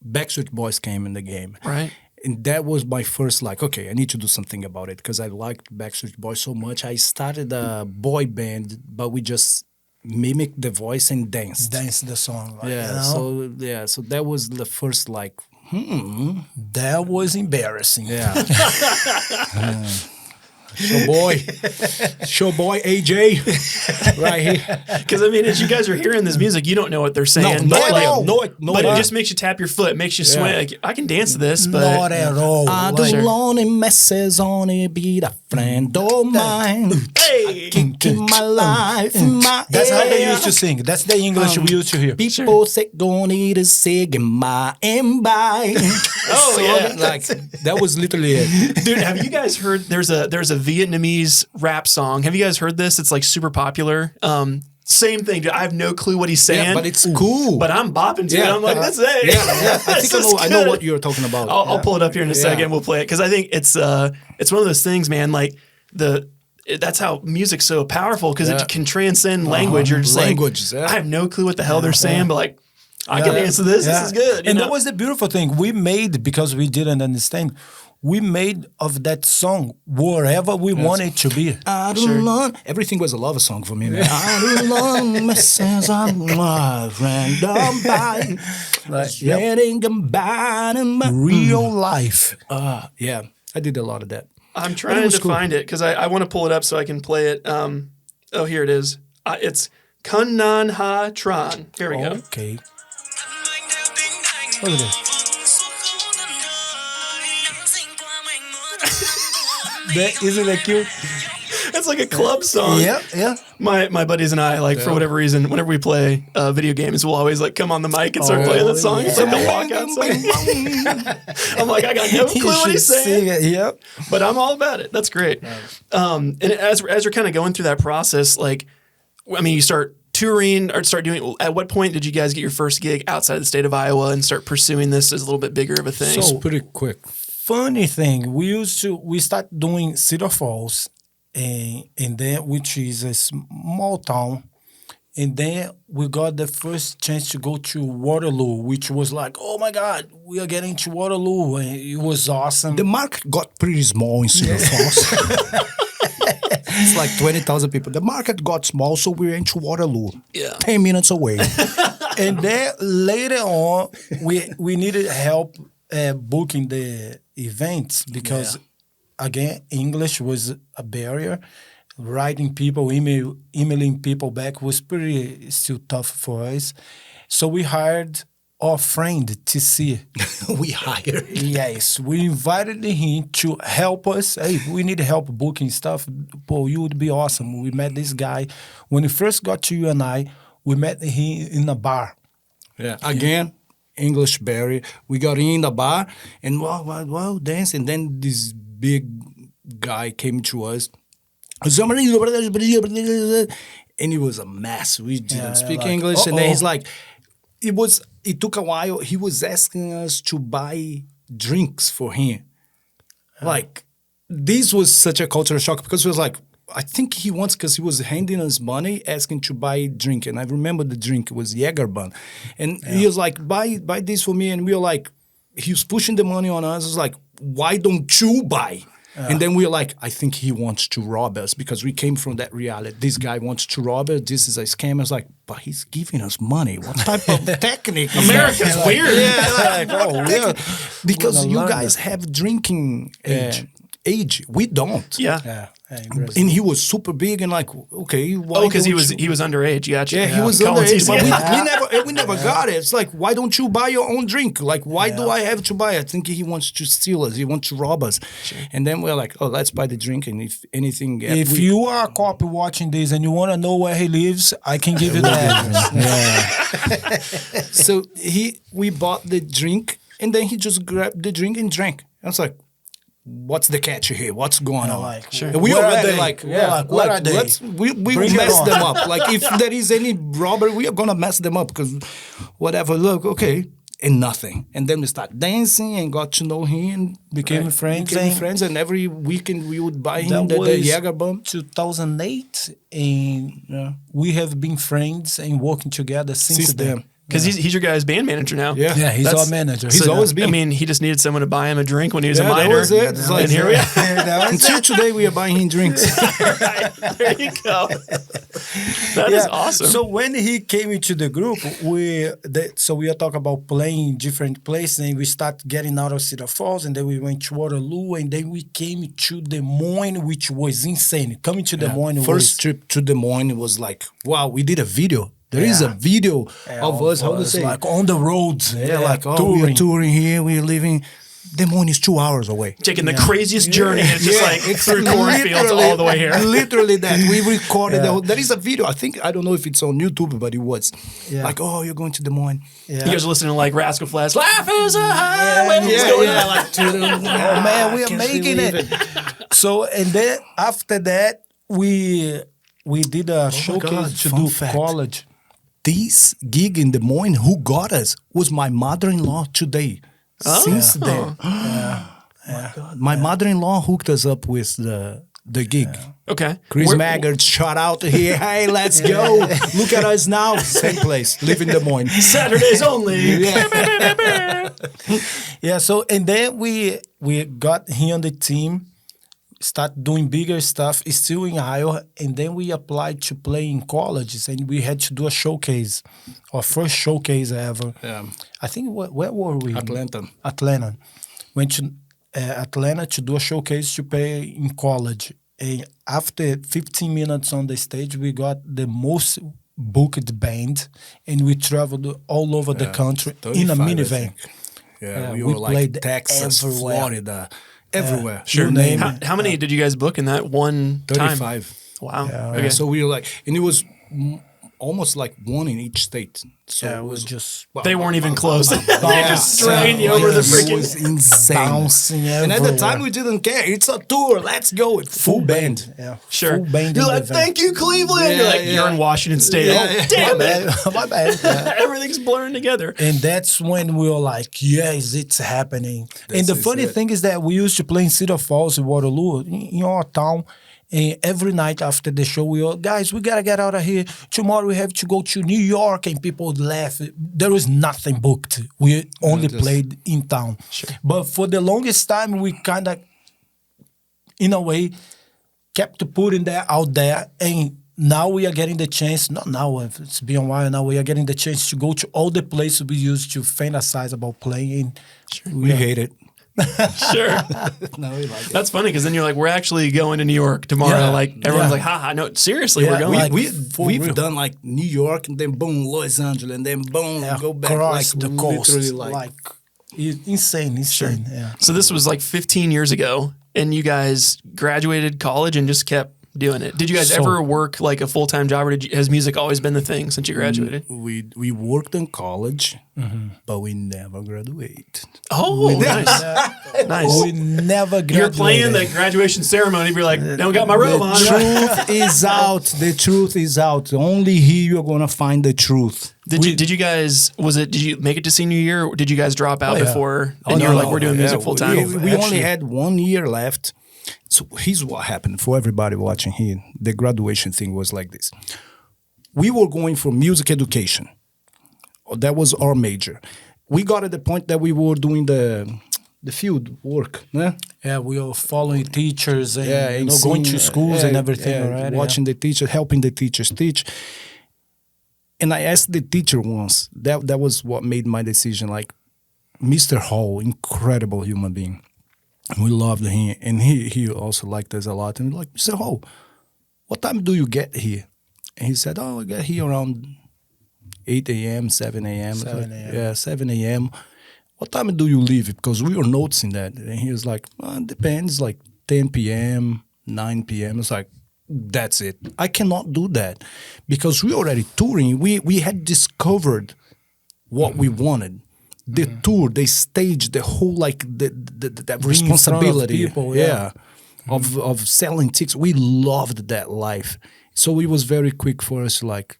Backstreet Boys came in the game. Right. And that was my first like, okay, I need to do something about it because I liked Backstreet Boys so much. I started a boy band, but we just mimicked the voice and danced. Dance the song. Like, Yeah, you know? so that was the first like, That was embarrassing. yeah. Showboy AJ, right here. Because I mean, as you guys are hearing this music, you don't know what they're saying. No, but, no, but it just makes you tap your foot, makes you swing. Like, I can dance to this, but Not at all. I Like, don't want messes on it, be a friend of mine. hey, Keep my life in my that's how they ear. used to sing. That's the English we used to hear. People say go need a sig in my and by. Oh, yeah. Like that was literally it. dude, have you guys heard? There's a Vietnamese rap song. Have you guys heard this? It's like super popular. Same thing. Dude. I have no clue what he's saying. Yeah, but it's cool. But I'm bopping to it. I'm like, that's it. Yeah. I think I know what you're talking about. I'll pull it up here in a second. We'll play it because I think it's one of those things, man. Like that's how music's so powerful because it can transcend language. You're just Languages, like, yeah. I have no clue what the hell they're saying, but like, I can answer this. Yeah. This is good. And that was the beautiful thing. We made, because we didn't understand, we made of that song wherever we want it to be. I don't know. Everything was a love song for me, man. I don't know. Messes on my random by. Letting by. Real life. Yeah, I did a lot of that. I'm trying to find it because I want to pull it up so I can play it. Oh, here it is. It's Kun Ha Tran. Here we go. Okay. Look at this. Isn't that cute? It's like a club song. Yeah. My buddies and I, like, for whatever reason, whenever we play video games, we'll always like come on the mic and start playing that song. It's like the walkout song. I'm like, I got no clue what he's saying. Sing it. Yep. But I'm all about it. That's great. And as you're kind of going through that process, like, I mean, you start touring or start doing. At what point did you guys get your first gig outside of the state of Iowa and start pursuing this as a little bit bigger of a thing? It's pretty quick. Funny thing, we start doing Cedar Falls, and then, which is a small town, and then we got the first chance to go to Waterloo, which was like, oh my God, we are getting to Waterloo, and it was awesome. The market got pretty small in Cedar Falls. It's like 20,000 people. The market got small, so we went to Waterloo. Yeah. 10 minutes away. And then later on, we needed help booking the events because, again, English was a barrier. Writing people, emailing people back was pretty still tough for us. So we hired our friend TC. We hired. Yes, we invited him to help us. Hey, we need help booking stuff. Paul, you would be awesome. We met this guy. When we first got to UNI, we met him in a bar. Yeah. Again, English barrier. We got in the bar and wow, dance. And then this big guy came to us. And it was a mess. We didn't speak like, English. And then he's like, it took a while. He was asking us to buy drinks for him. Like, this was such a cultural shock because it was like, I think he wants, because he was handing us money, asking to buy drink. And I remember the drink was Jägerbun. And he was like, buy this for me. And we were like, he was pushing the money on us. It was like, why don't you buy? And then we were like, I think he wants to rob us because we came from that reality. This guy wants to rob us. This is a scam. I was like, but he's giving us money. What type of technique? America's weird. Yeah. Because you guys have drinking age. We don't. Yeah. And he was super big and like, okay, why? Because he was underage. Gotcha. Yeah, he was underage, but we never got it. It's like, why don't you buy your own drink? Like, why do I have to buy it? I think he wants to steal us. He wants to rob us. Sure. And then we're like, oh, let's buy the drink. And if anything, if you are a cop watching this and you want to know where he lives, I can give you the address. So we bought the drink, and then he just grabbed the drink and drank. I was like, what's the catch here? What's going on? Like, sure. And we already what are they? We mess them up. Like, if there is any robbery, we are gonna mess them up because whatever. Look, okay, and nothing. And then we start dancing and got to know him and became friends. And every weekend we would buy him the Jägerbomb. 2008, and we have been friends and working together since then. Because he's your guys' band manager now. Yeah, he's our manager. He's always been. I mean, he just needed someone to buy him a drink when he was a that minor. was it. It's like, And here we are. until today, we are buying him drinks. There you go. That is awesome. So when he came into the group, we are talking about playing in different places, and we start getting out of Cedar Falls, and then we went to Waterloo, and then we came to Des Moines, which was insane. Coming to Des Moines First trip to Des Moines was like, wow, we did a video. There is a video of us, how to say, like on the roads. like, oh, we are touring here, we are living. Des Moines is 2 hours away. Taking the craziest journey, and it's just like through cornfields all the way here. Literally that. We recorded the whole, there is a video. I don't know if it's on YouTube, but it was. Like, oh, you're going to Des Moines. You guys are listening to like Rascal Flatts. Life is a highway. Oh man, we are making it. So and then after that, we did a showcase to do college. This gig in Des Moines, who got us was my mother-in-law today. Since then, my mother-in-law hooked us up with the gig. Okay. Chris Maggard, shout out here. Hey, let's go. Look at us now. Same place. Live in Des Moines. Saturdays only. So and then we got him on the team, start doing bigger stuff, still in Ohio, and then we applied to play in colleges, and we had to do a showcase, our first showcase ever. I think, where were we? Atlanta. Went to Atlanta to do a showcase to play in college. And after 15 minutes on the stage, we got the most booked band, and we traveled all over the country in a minivan. We were like Texas, everywhere. Florida, everywhere. Sure. You name it. How many did you guys book in that one 35. time? Wow. Okay. So we were like, and it was almost like one in each state. So it was just... They weren't even close. They just strained you over the freaking... It was insane. Bouncing And at the time, we didn't care. It's a tour. Let's go. Full band. Yeah. Sure. Full band. You're like, thank you, Cleveland. You're like, you're in Washington State. Damn it. My bad. Everything's blurring together. And that's when we were like, yes, it's happening. And the funny thing is that we used to play in Cedar Falls in Waterloo, in our town. And every night after the show, we all, guys, we got to get out of here. Tomorrow we have to go to New York. And people would laugh. There was nothing booked. We only played in town. Sure. But for the longest time, we kind of, in a way, kept putting that out there. And now we are getting the chance, not now, it's been a while now, we are getting the chance to go to all the places we used to fantasize about playing. Sure. We hate it. Sure. No, we like it. That's funny because then you're like, we're actually going to New York tomorrow. Yeah. Like everyone's like, haha, no, seriously, we're going. like, We've done like New York and then boom, Los Angeles and then boom, go back across like the coast. like Insane. Sure. Yeah. So this was like 15 years ago, and you guys graduated college and just kept doing it. Did you guys ever work like a full-time job, or has music always been the thing since you graduated? We worked in college, but we never graduated. Oh, nice. Nice. We never graduated. You're playing the graduation ceremony, be like, don't got my robe on. Truth is out. The truth is out. Only here you're gonna find the truth. Did you guys, did you make it to senior year, or did you guys drop out before? And you were like, we're doing music full time? We only had 1 year left. So here's what happened for everybody watching here. The graduation thing was like this. We were going for music education. That was our major. We got at the point that we were doing the field work. Yeah, we were following teachers and, and going to schools and everything. Right? Watching the teachers, helping the teachers teach. And I asked the teacher once, that was what made my decision, like, Mr. Hall, incredible human being. We loved him, and he also liked us a lot. And we're like, Mr. Hall, what time do you get here? And he said, I get here around 8 a.m., 7 a.m. 7 a.m. Yeah, 7 a.m. What time do you leave? Because we were noticing that. And he was like, it depends, like 10 p.m., 9 p.m. It's like, that's it. I cannot do that. Because we already touring. We had discovered what we wanted. The tour, the stage, the whole like the responsibility, people, of selling tickets. We loved that life, so it was very quick for us. Like,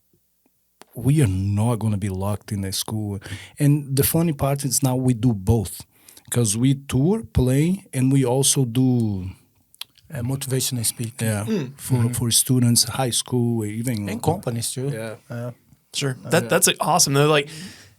we are not going to be locked in a school. And the funny part is now we do both, because we tour, play, and we also do motivational speaking. for students, high school, even and companies too. Yeah. Sure. That's awesome though. Like,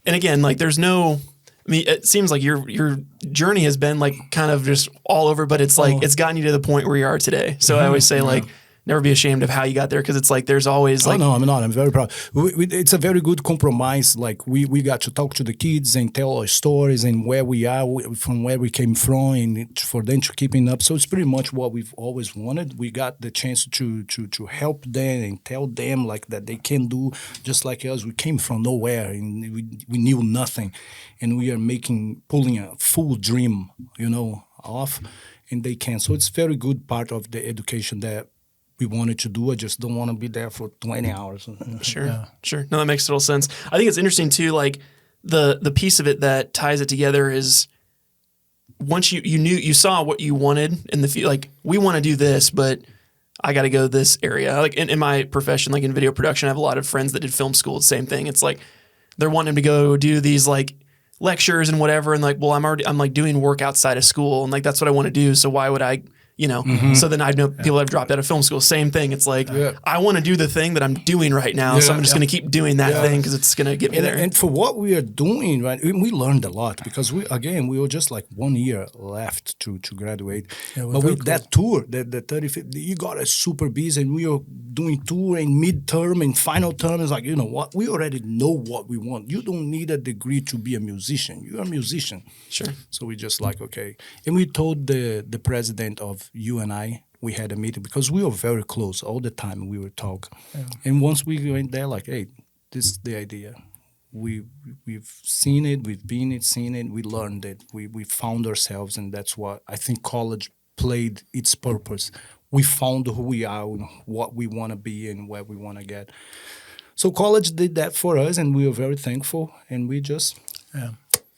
and again, like there's no, I mean, it seems like your journey has been like kind of just all over, but it's like, it's gotten you to the point where you are today. So I always say like, never be ashamed of how you got there. Cause it's like, there's always like, no, I'm not. I'm very proud. It's a very good compromise. Like we got to talk to the kids and tell our stories and where we are, from where we came from, and for them to keeping up. So it's pretty much what we've always wanted. We got the chance to help them and tell them like that they can do just like us. We came from nowhere and we knew nothing, and we are pulling a full dream, off, and they can. So it's very good part of the education that we wanted to do. I just don't want to be there for 20 hours. Sure. No, that makes total sense. I think it's interesting too, like the piece of it that ties it together is once you saw what you wanted in the field, like we want to do this, but I got to go to this area. Like in my profession, like in video production, I have a lot of friends that did film school. It's the same thing. It's like they're wanting to go do these like lectures and whatever. And like, well, I'm like doing work outside of school, and like, that's what I want to do. So why would I, so then I know people that have dropped out of film school, same thing. It's like, I want to do the thing that I'm doing right now. So I'm just going to keep doing that thing because it's going to get me there. And for what we are doing, right, we learned a lot because we were just like 1 year left to graduate. But with that tour, the 35, you got us super busy, and we are doing tour and midterm and final term. It's like, you know what, we already know what we want. You don't need a degree to be a musician. You're a musician. Sure. So we just like, okay. And we told the president of you and I, we had a meeting because we were very close all the time. We would talk. Yeah. And once we went there, like, hey, this is the idea. We've seen it, seen it, we learned it, we found ourselves, and that's what I think college played its purpose. We found who we are, and what we want to be, and where we want to get. So college did that for us, and we were very thankful, and we just...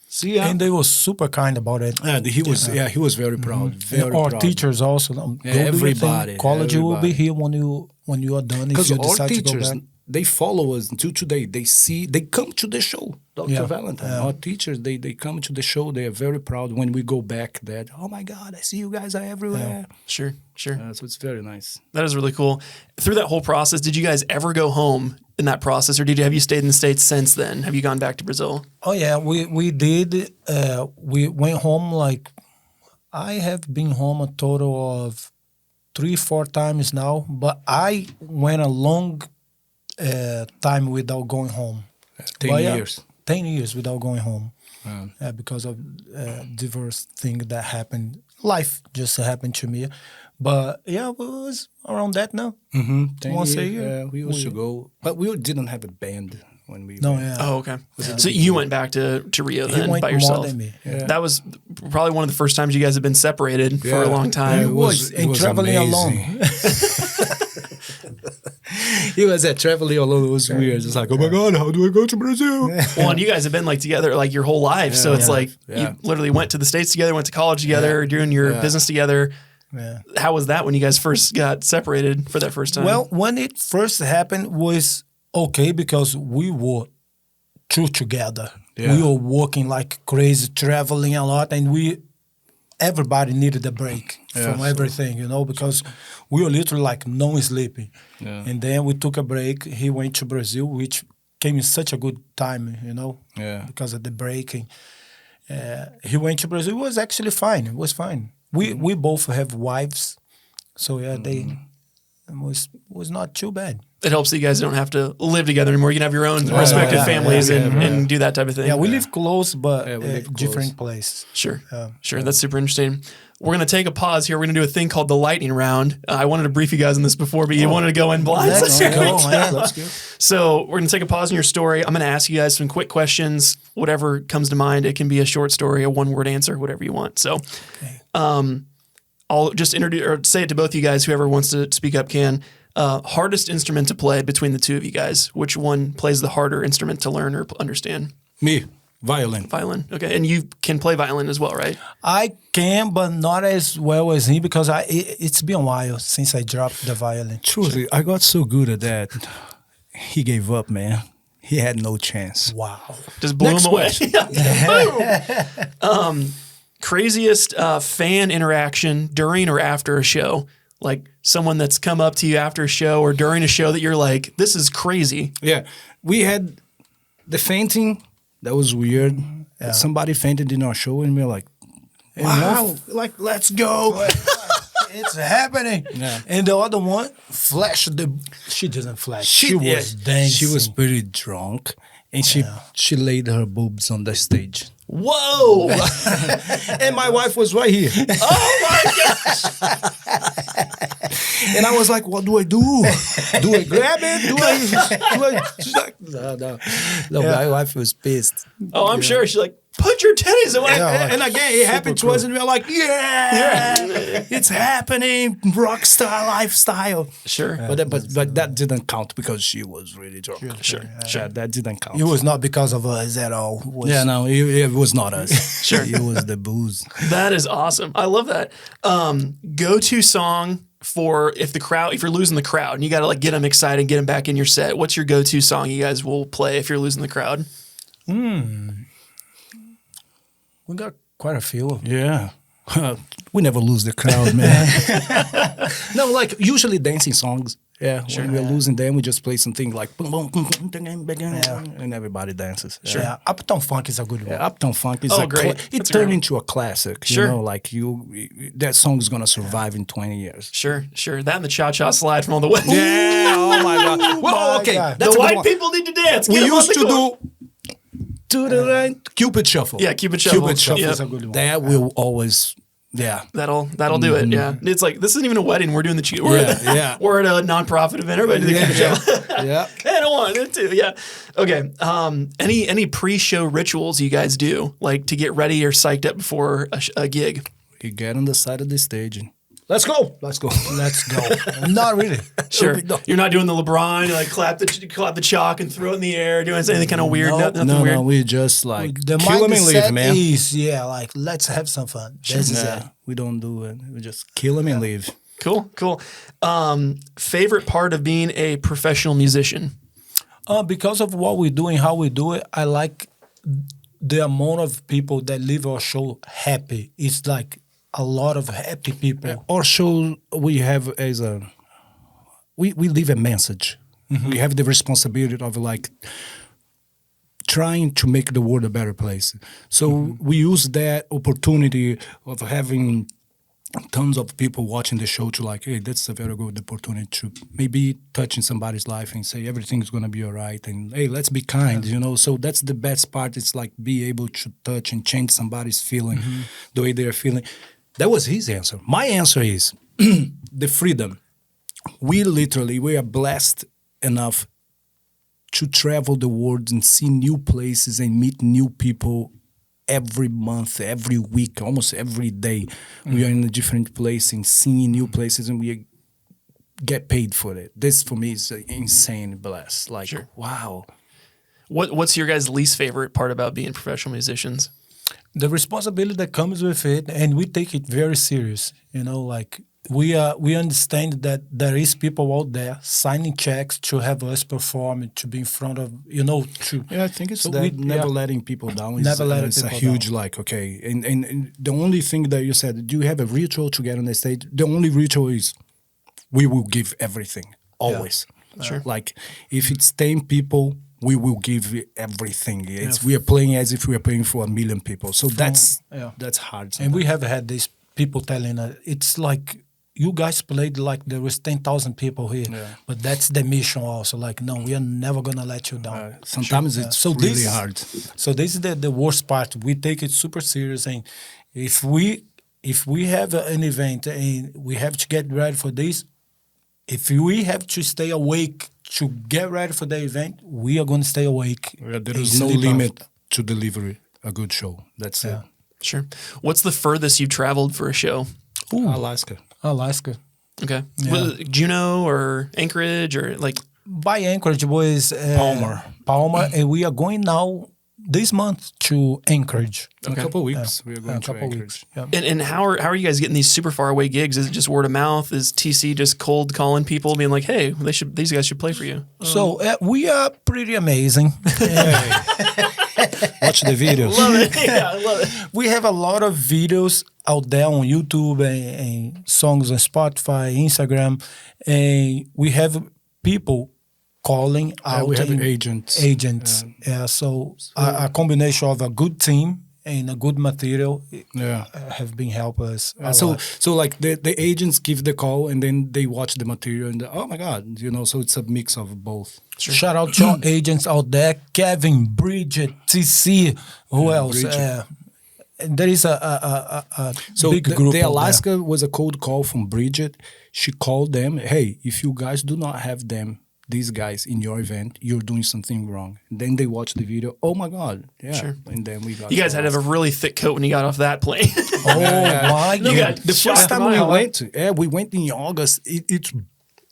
See, and they were super kind about it. He was very proud. Very Our proud. Teachers also. Everybody. College will be here when you are done. If you our decide teachers, to go back. they follow us until today. They come to the show, Dr. Valentine. Our teachers, they come to the show. They are very proud when we go back. That, oh my God, I see you guys are everywhere. Sure. So it's very nice. That is really cool. Through that whole process, did you guys ever go home in that process, or have you stayed in the States since then? Have you gone back to Brazil? Oh yeah, we did. We went home like, I have been home a total of 3-4 times now, but I went a long time without going home. 10 years. 10 years without going home. Because of diverse things that happened. Life just happened to me. But yeah, it was around that now. Once a year. We used to go, but we didn't have a band when we went. Yeah. Oh, okay. So you went back to Rio then by yourself. More than me. Yeah. That was probably one of the first times you guys have been separated for a long time. It was traveling amazing. Alone. He was traveling alone. It was weird. It's like, oh my God, how do I go to Brazil? Well, and you guys have been like together like your whole life. So it's like you literally went to the States together, went to college together, doing your business together. Yeah. How was that when you guys first got separated for that first time? Well, when it first happened was okay because we were true together. Yeah. We were working like crazy, traveling a lot, and everybody needed a break from everything, because we were literally like non-sleeping. Yeah. And then we took a break. He went to Brazil, which came in such a good time, because of the breaking. He went to Brazil. It was actually fine. It was fine. We both have wives, so they was not too bad. It helps that you guys don't have to live together anymore. You can have your own respective families and do that type of thing. Yeah, we live close, but different places. Sure. That's super interesting. We're going to take a pause here. We're going to do a thing called the lightning round. I wanted to brief you guys on this before, but you wanted to go in blind. Let's go. So we're going to take a pause in your story. I'm going to ask you guys some quick questions, whatever comes to mind. It can be a short story, a one-word answer, whatever you want. So I'll just introduce or say it to both of you guys. Whoever wants to speak up can. Hardest instrument to play between the two of you guys. Which one plays the harder instrument to learn or understand? Me. Violin. Okay. And you can play violin as well, right? I can, but not as well as him because it's been a while since I dropped the violin. Truly, I got so good at that. He gave up, man. He had no chance. Wow. Just blew him away. Craziest fan interaction during or after a show. Like someone that's come up to you after a show or during a show that you're like, this is crazy. Yeah, we had the fainting. That was weird. Yeah. Somebody fainted in our show, and we were like, "Wow, like let's go!" It's happening. Yeah. And the other one flashed the. She didn't flash. She was dancing. She was pretty drunk, and she laid her boobs on the stage. Whoa. And my wife was right here. Oh my gosh. And I was like, what do I do? Do I grab it? Do I? She's like, no. My wife was pissed. Oh, I'm sure. She's like, put your titties away. And again, it happened to us, and we were like, yeah, it's happening, rock star lifestyle. Sure. But that didn't count because she was really drunk. Sure. Yeah, that didn't count. It was not because of us at all. No, it was not us. Sure. It was the booze. That is awesome. I love that. Go-to song for if you're losing the crowd and you got to like get them excited, get them back in your set. What's your go-to song you guys will play if you're losing the crowd? We got quite a few. Yeah. We never lose the crowd, man. No, like usually dancing songs. Yeah, when we're losing them, we just play something like boom, boom, boom, boom, boom, boom, and everybody dances. Sure. Yeah. Uptown Funk is a good one. Yeah, Uptown Funk is great. It turned into a classic. Sure. You know, like that song is gonna survive in 20 years. Sure. That and the cha-cha slide from all the way. Yeah. Oh my God. Well, okay. God. That's The a good white one. people need to dance. We Get 'em on used the to court. do to the right Cupid Shuffle. Yeah, Cupid Shuffle. Cupid Shuffle Yep. is a good one. That will always. Yeah. That'll do it. Yeah. It's like, this isn't even a wedding. We're doing the we're at a nonprofit event. Everybody do the Cupid Shuffle. Yeah. And one and two. Yeah. Okay. Any pre-show rituals you guys do, like to get ready or psyched up before a gig? You get on the side of the stage and let's go. Let's go. Not really. Sure. You're not doing the LeBron. You like clap the chalk and throw it in the air. Doing anything kind of weird. Nothing weird. No, we just like The kill them and leave, mindset man. is, like, let's have some fun. This is it. We don't do it. We just kill them and leave. Cool. Favorite part of being a professional musician? Because of what we do and how we do it, I like the amount of people that leave our show happy. It's like a lot of happy people. Our show, we have as we leave a message. We have the responsibility of like trying to make the world a better place. So we use that opportunity of having tons of people watching the show to like, hey, that's a very good opportunity to maybe touch in somebody's life and say everything's gonna be all right, and hey, let's be kind, you know. So that's the best part. It's like be able to touch and change somebody's feeling the way they're feeling. That was his answer. My answer is the freedom. We are blessed enough to travel the world and see new places and meet new people every month, every week, almost every day. We are in a different place and seeing new places, and we get paid for it. This for me is insane blessed. Like, wow. What's your guys' least favorite part about being professional musicians? The responsibility that comes with it, and we take it very serious. You know, like we understand that there is people out there signing checks to have us perform, to be in front of, I think it's so that never letting people down. Never letting it's a people huge down. like, okay. And the only thing that you said, do you have a ritual to get on the stage? The only ritual is we will give everything, always. Sure. Like if it's 10 people, we will give everything. We are playing as if we are playing for 1 million people. So that's hard. Sometimes. And we have had these people telling us, it's like, you guys played like there was 10,000 people here, but that's the mission also. Like, no, we are never gonna let you down. Sometimes it's really hard. So this is the worst part. We take it super serious, and if we have an event and we have to get ready for this, if we have to stay awake to get ready for the event, we are going to stay awake. There is no limit to deliver a good show. That's it. Sure. What's the furthest you've traveled for a show? Alaska. Okay. Juneau or Anchorage or like? By Anchorage was Palmer, and we are going now this month to Anchorage. In a couple of weeks, we are going to Anchorage. Yeah. And how are you guys getting these super far away gigs? Is it just word of mouth? Is TC just cold calling people, being like, "Hey, these guys should play for you"? So we are pretty amazing. Watch the videos. Love it. Yeah, I love it. We have a lot of videos out there on YouTube and songs on Spotify, Instagram, and we have people calling out. We have agents. So a combination of a good team and a good material have been help us. So like the agents give the call and then they watch the material and oh my God, so it's a mix of both. Sure. Shout out to our agents out there, Kevin, Bridget, TC, who else? There is a big group. The Alaska was a cold call from Bridget. She called them, hey, if you guys do not have these guys in your event, you're doing something wrong. And then they watch the video. Oh my God. Yeah. Sure. And then we got you guys had to have a really thick coat when you got off that plane. Oh my God. The first time we went in August, it's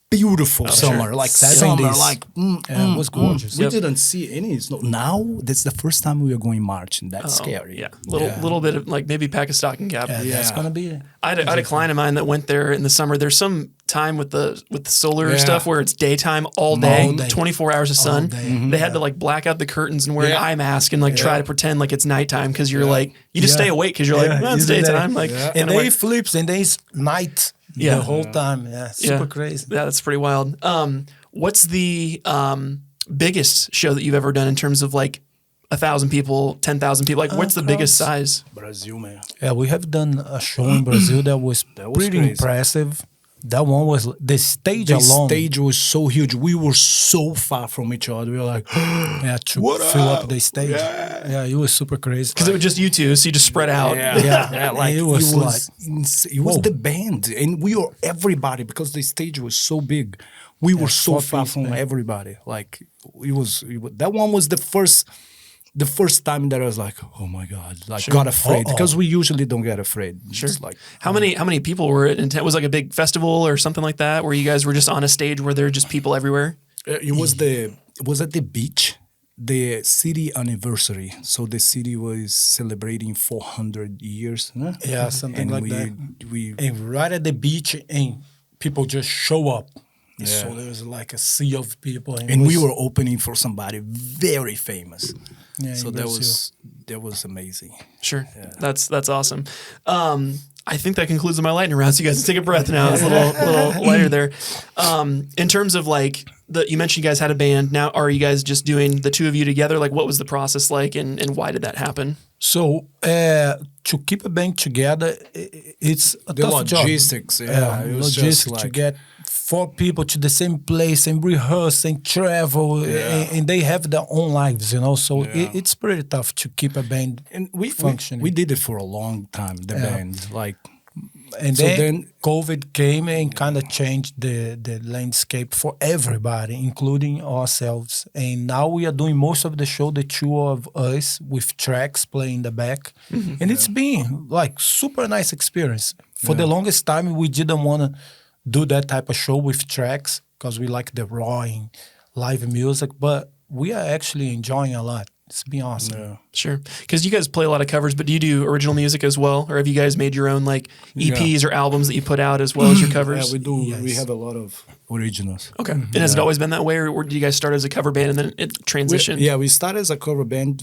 beautiful summer, sure. like 70s. summer, it was gorgeous. We didn't see any snow. Now that's the first time we are going March, and that's scary. Yeah, little bit of like maybe pack a stocking cap. That's gonna be it. I had a client of mine that went there in the summer. There's some time with the solar stuff where it's daytime all day, 24 hours of sun. They had to like black out the curtains and wear an eye mask and like try to pretend like it's nighttime because you're like you just stay awake because you're like well, it's daytime. Like and they flips and it's night. The whole time. Super crazy. Yeah, that's pretty wild. What's the biggest show that you've ever done in terms of like 1,000 people, 10,000 people? Like, what's the biggest size? Brazil, man. Yeah, we have done a show in Brazil that was pretty crazy. Impressive. That one was the stage alone. The stage was so huge. We were so far from each other. We were like, to fill up the stage. Yeah, it was super crazy. Because it was just you two, so you just spread out. Like it was the band, and we were everybody because the stage was so big. We were so far from everybody. Like it was that one was the first time that I was like, oh my God, like got afraid because we usually don't get afraid. Sure. Just like how many people were it? It was like a big festival or something like that where you guys were just on a stage where there were just people everywhere. It was at the beach, the city anniversary. So the city was celebrating 400 years. Huh? Yeah, something like that. And right at the beach, and people just show up. Yeah. So there's like a sea of people, and we were opening for somebody very famous. Yeah, so that was amazing. Sure, that's awesome. I think that concludes my lightning round. So you guys can take a breath now. It's a little lighter there. In terms of like you mentioned, you guys had a band. Now, are you guys just doing the two of you together? Like, what was the process like, and why did that happen? So to keep a band together, it's a tough logistics. Job. Logistics to get 4 people to the same place and rehearse and travel, and they have their own lives, So it's pretty tough to keep a band functioning. We did it for a long time, the band, like. And so then COVID came and kind of changed the landscape for everybody, including ourselves. And now we are doing most of the show, the two of us, with tracks playing in the back. Mm-hmm. And it's been like super nice experience. For the longest time, we didn't want to do that type of show with tracks because we like the raw and live music. But we are actually enjoying a lot. It's been awesome. Yeah. Sure. Because you guys play a lot of covers, but do you do original music as well? Or have you guys made your own like EPs or albums that you put out as well as your covers? Yeah, we do. Yes. We have a lot of originals. Okay. And has it always been that way, or did you guys start as a cover band and then it transitioned? We started as a cover band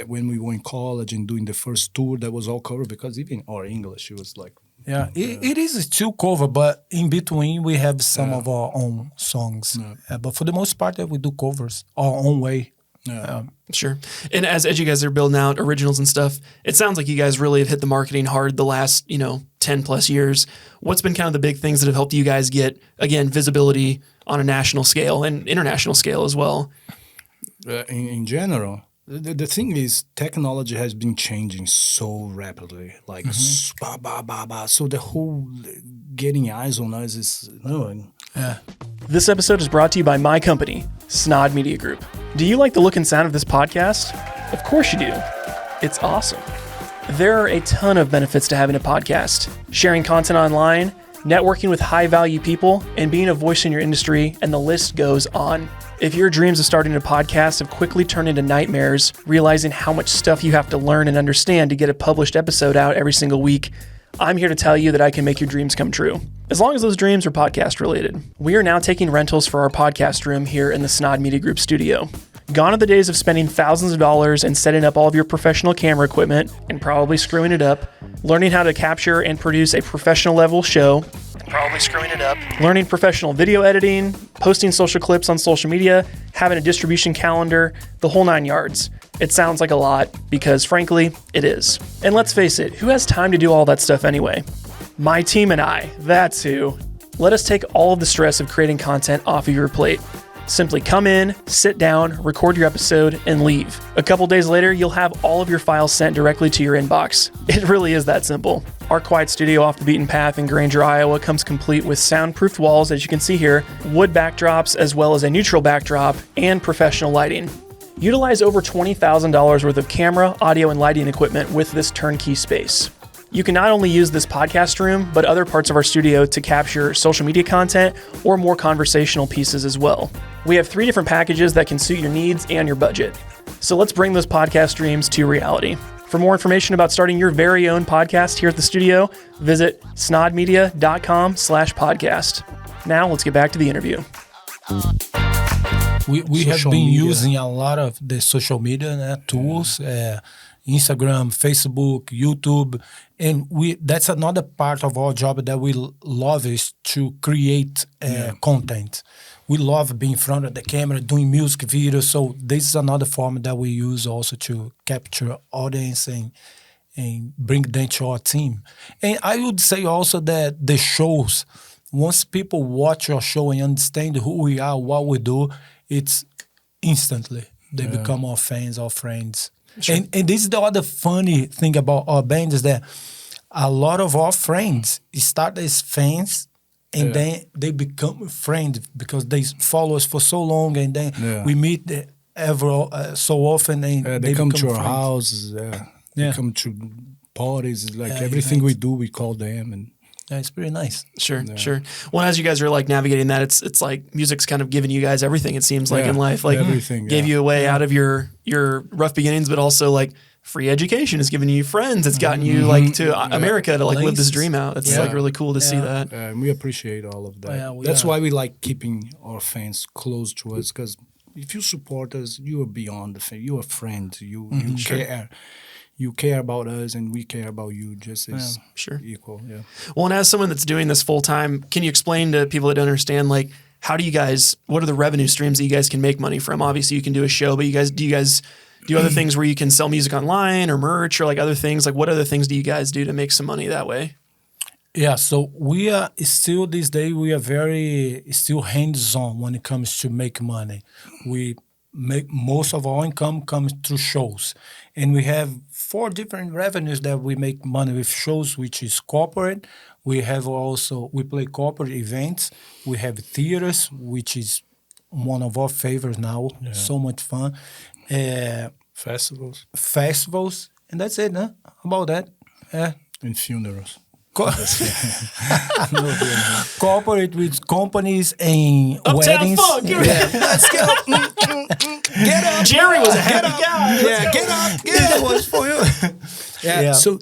when we were in college and doing the first tour. That was all cover because even our English, it was like... Yeah, it is still cover, but in between we have some of our own songs. Yeah. But for the most part, we do covers our own way. Yeah. Sure. And as you guys are building out originals and stuff, it sounds like you guys really have hit the marketing hard the last, 10 plus years. What's been kind of the big things that have helped you guys get, again, visibility on a national scale and international scale as well? In general, the thing is technology has been changing so rapidly. Like, so the whole getting eyes on us is... This episode is brought to you by my company, Snaadt Media Group. Do you like the look and sound of this podcast? Of course you do. It's awesome. There are a ton of benefits to having a podcast. Sharing content online, networking with high-value people, and being a voice in your industry, and the list goes on. If your dreams of starting a podcast have quickly turned into nightmares, realizing how much stuff you have to learn and understand to get a published episode out every single week, I'm here to tell you that I can make your dreams come true. As long as those dreams are podcast related. We are now taking rentals for our podcast room here in the Snaadt Media Group studio. Gone are the days of spending thousands of dollars and setting up all of your professional camera equipment and probably screwing it up, learning how to capture and produce a professional level show, probably screwing it up, learning professional video editing, posting social clips on social media, having a distribution calendar, the whole 9 yards. It sounds like a lot because frankly, it is. And let's face it, who has time to do all that stuff anyway? My team and I, that's who. Let us take all of the stress of creating content off of your plate. Simply come in, sit down, record your episode, and leave. A couple days later, you'll have all of your files sent directly to your inbox. It really is that simple. Our quiet studio off the beaten path in Granger, Iowa comes complete with soundproofed walls, as you can see here, wood backdrops, as well as a neutral backdrop, and professional lighting. Utilize over $20,000 worth of camera, audio, and lighting equipment with this turnkey space. You can not only use this podcast room, but other parts of our studio to capture social media content or more conversational pieces as well. We have 3 different packages that can suit your needs and your budget. So let's bring those podcast dreams to reality. For more information about starting your very own podcast here at the studio, visit snodmedia.com/podcast. Now let's get back to the interview. We have been using a lot of the social media tools, Instagram, Facebook, YouTube, and that's another part of our job that we love is to create content. We love being in front of the camera, doing music videos. So this is another form that we use also to capture audience and bring them to our team. And I would say also that the shows, once people watch our show and understand who we are, what we do, it's instantly they become our fans, our friends. Sure. And this is the other funny thing about our band is that a lot of our friends start as fans and then they become friends because they follow us for so long and then we meet so often and they come to our friends. houses. They come to parties. Like everything we do, we call them and. Yeah, it's pretty nice. Sure. Well, as you guys are like navigating that, it's like music's kind of giving you guys everything. It seems like in life, like everything gave you a way out of your rough beginnings, but also like free education has given you friends. It's gotten you like to America to like live this dream out. It's like really cool to see that. And we appreciate all of that. That's why we like keeping our fans close to us because if you support us, you are beyond the fan. You are friends. You care. You care about us and we care about you just as equal. Yeah. Well, and as someone that's doing this full time, can you explain to people that don't understand, like, what are the revenue streams that you guys can make money from? Obviously you can do a show, but do you guys do other things where you can sell music online or merch or like other things? Like what other things do you guys do to make some money that way? Yeah, so we are still these days, we are still hands-on when it comes to make money. We make most of our income comes through shows. And we have 4 different revenues that we make money with shows, which is corporate. We play corporate events. We have theaters, which is one of our favorites now. Yeah. So much fun. Festivals. And that's it, huh? How about that? And funerals. Corporate with companies and Uptown weddings. Funk. Let's go. Get up. Jerry was a happy guy. Get up. It was for you. So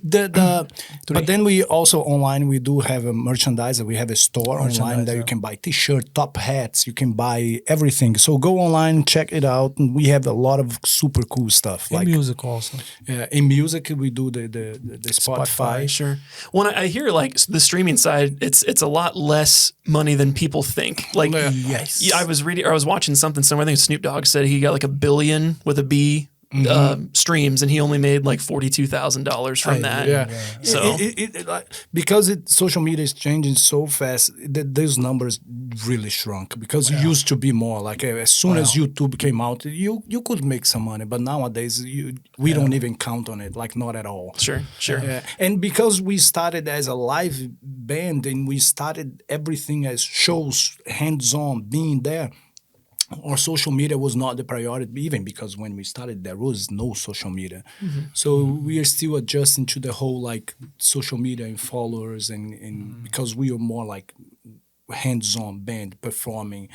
but then we also online we do have a merchandise. We have a store online that you can buy T-shirt, top hats. You can buy everything. So go online, check it out. And we have a lot of super cool stuff. In music also. Yeah, in music we do the Spotify. Sure. When I hear like the streaming side, it's a lot less money than people think. Like yes, I was watching something somewhere. I think Snoop Dogg said he got like 1 billion with a B. Streams and he only made like $42,000 from that. So because social media is changing so fast, those numbers really shrunk because it used to be more like as soon as YouTube came out, you could make some money, but nowadays we don't even count on it, like not at all. Sure. And because we started as a live band and we started everything as shows, hands-on, being there. Our social media was not the priority, even because when we started, there was no social media. So we are still adjusting to the whole like social media and followers, and because we are more like hands-on band performing.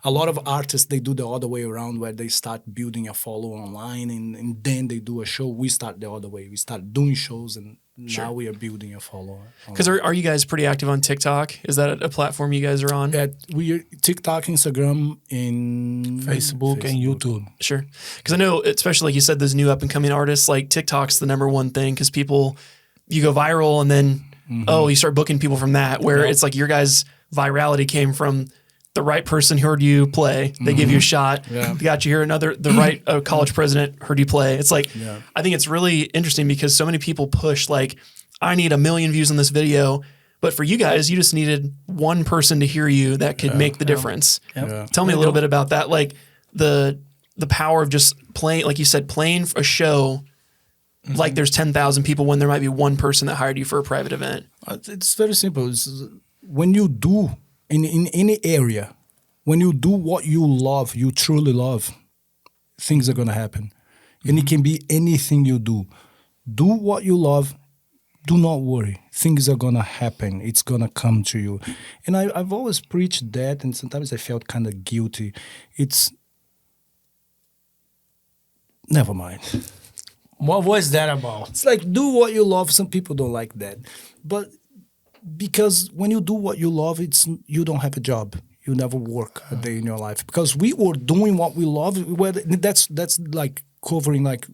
A lot of artists, they do the other way around where they start building a follow online and then they do a show. We start the other way. We start doing shows and Now we are building a follower. Because are you guys pretty active on TikTok? Is that a platform you guys are on? We are TikTok, Instagram, in Facebook and YouTube. Sure. Because I know, especially like you said, those new up and coming artists, like TikTok's the number one thing because people, you go viral and then, you start booking people from that, where it's like your guys' virality came from the right person heard you play. They give you a shot. They got you here. The right college president heard you play. It's like, I think it's really interesting because so many people push like, I need 1 million views on this video. But for you guys, you just needed one person to hear you that could make the difference. Tell me a little bit about that. Like the power of just playing, like you said, playing a show like there's 10,000 people when there might be one person that hired you for a private event. It's very simple. When you do in any area, when you do what you love, you truly love, things are going to happen. And it can be anything you do. Do what you love. Do not worry. Things are going to happen. It's going to come to you. And I've always preached that, and sometimes I felt kind of guilty. Never mind. What was that about? It's like, do what you love. Some people don't like that. But because when you do what you love, you don't have a job. You never work a day in your life. Because we were doing what we love. That's like covering, like,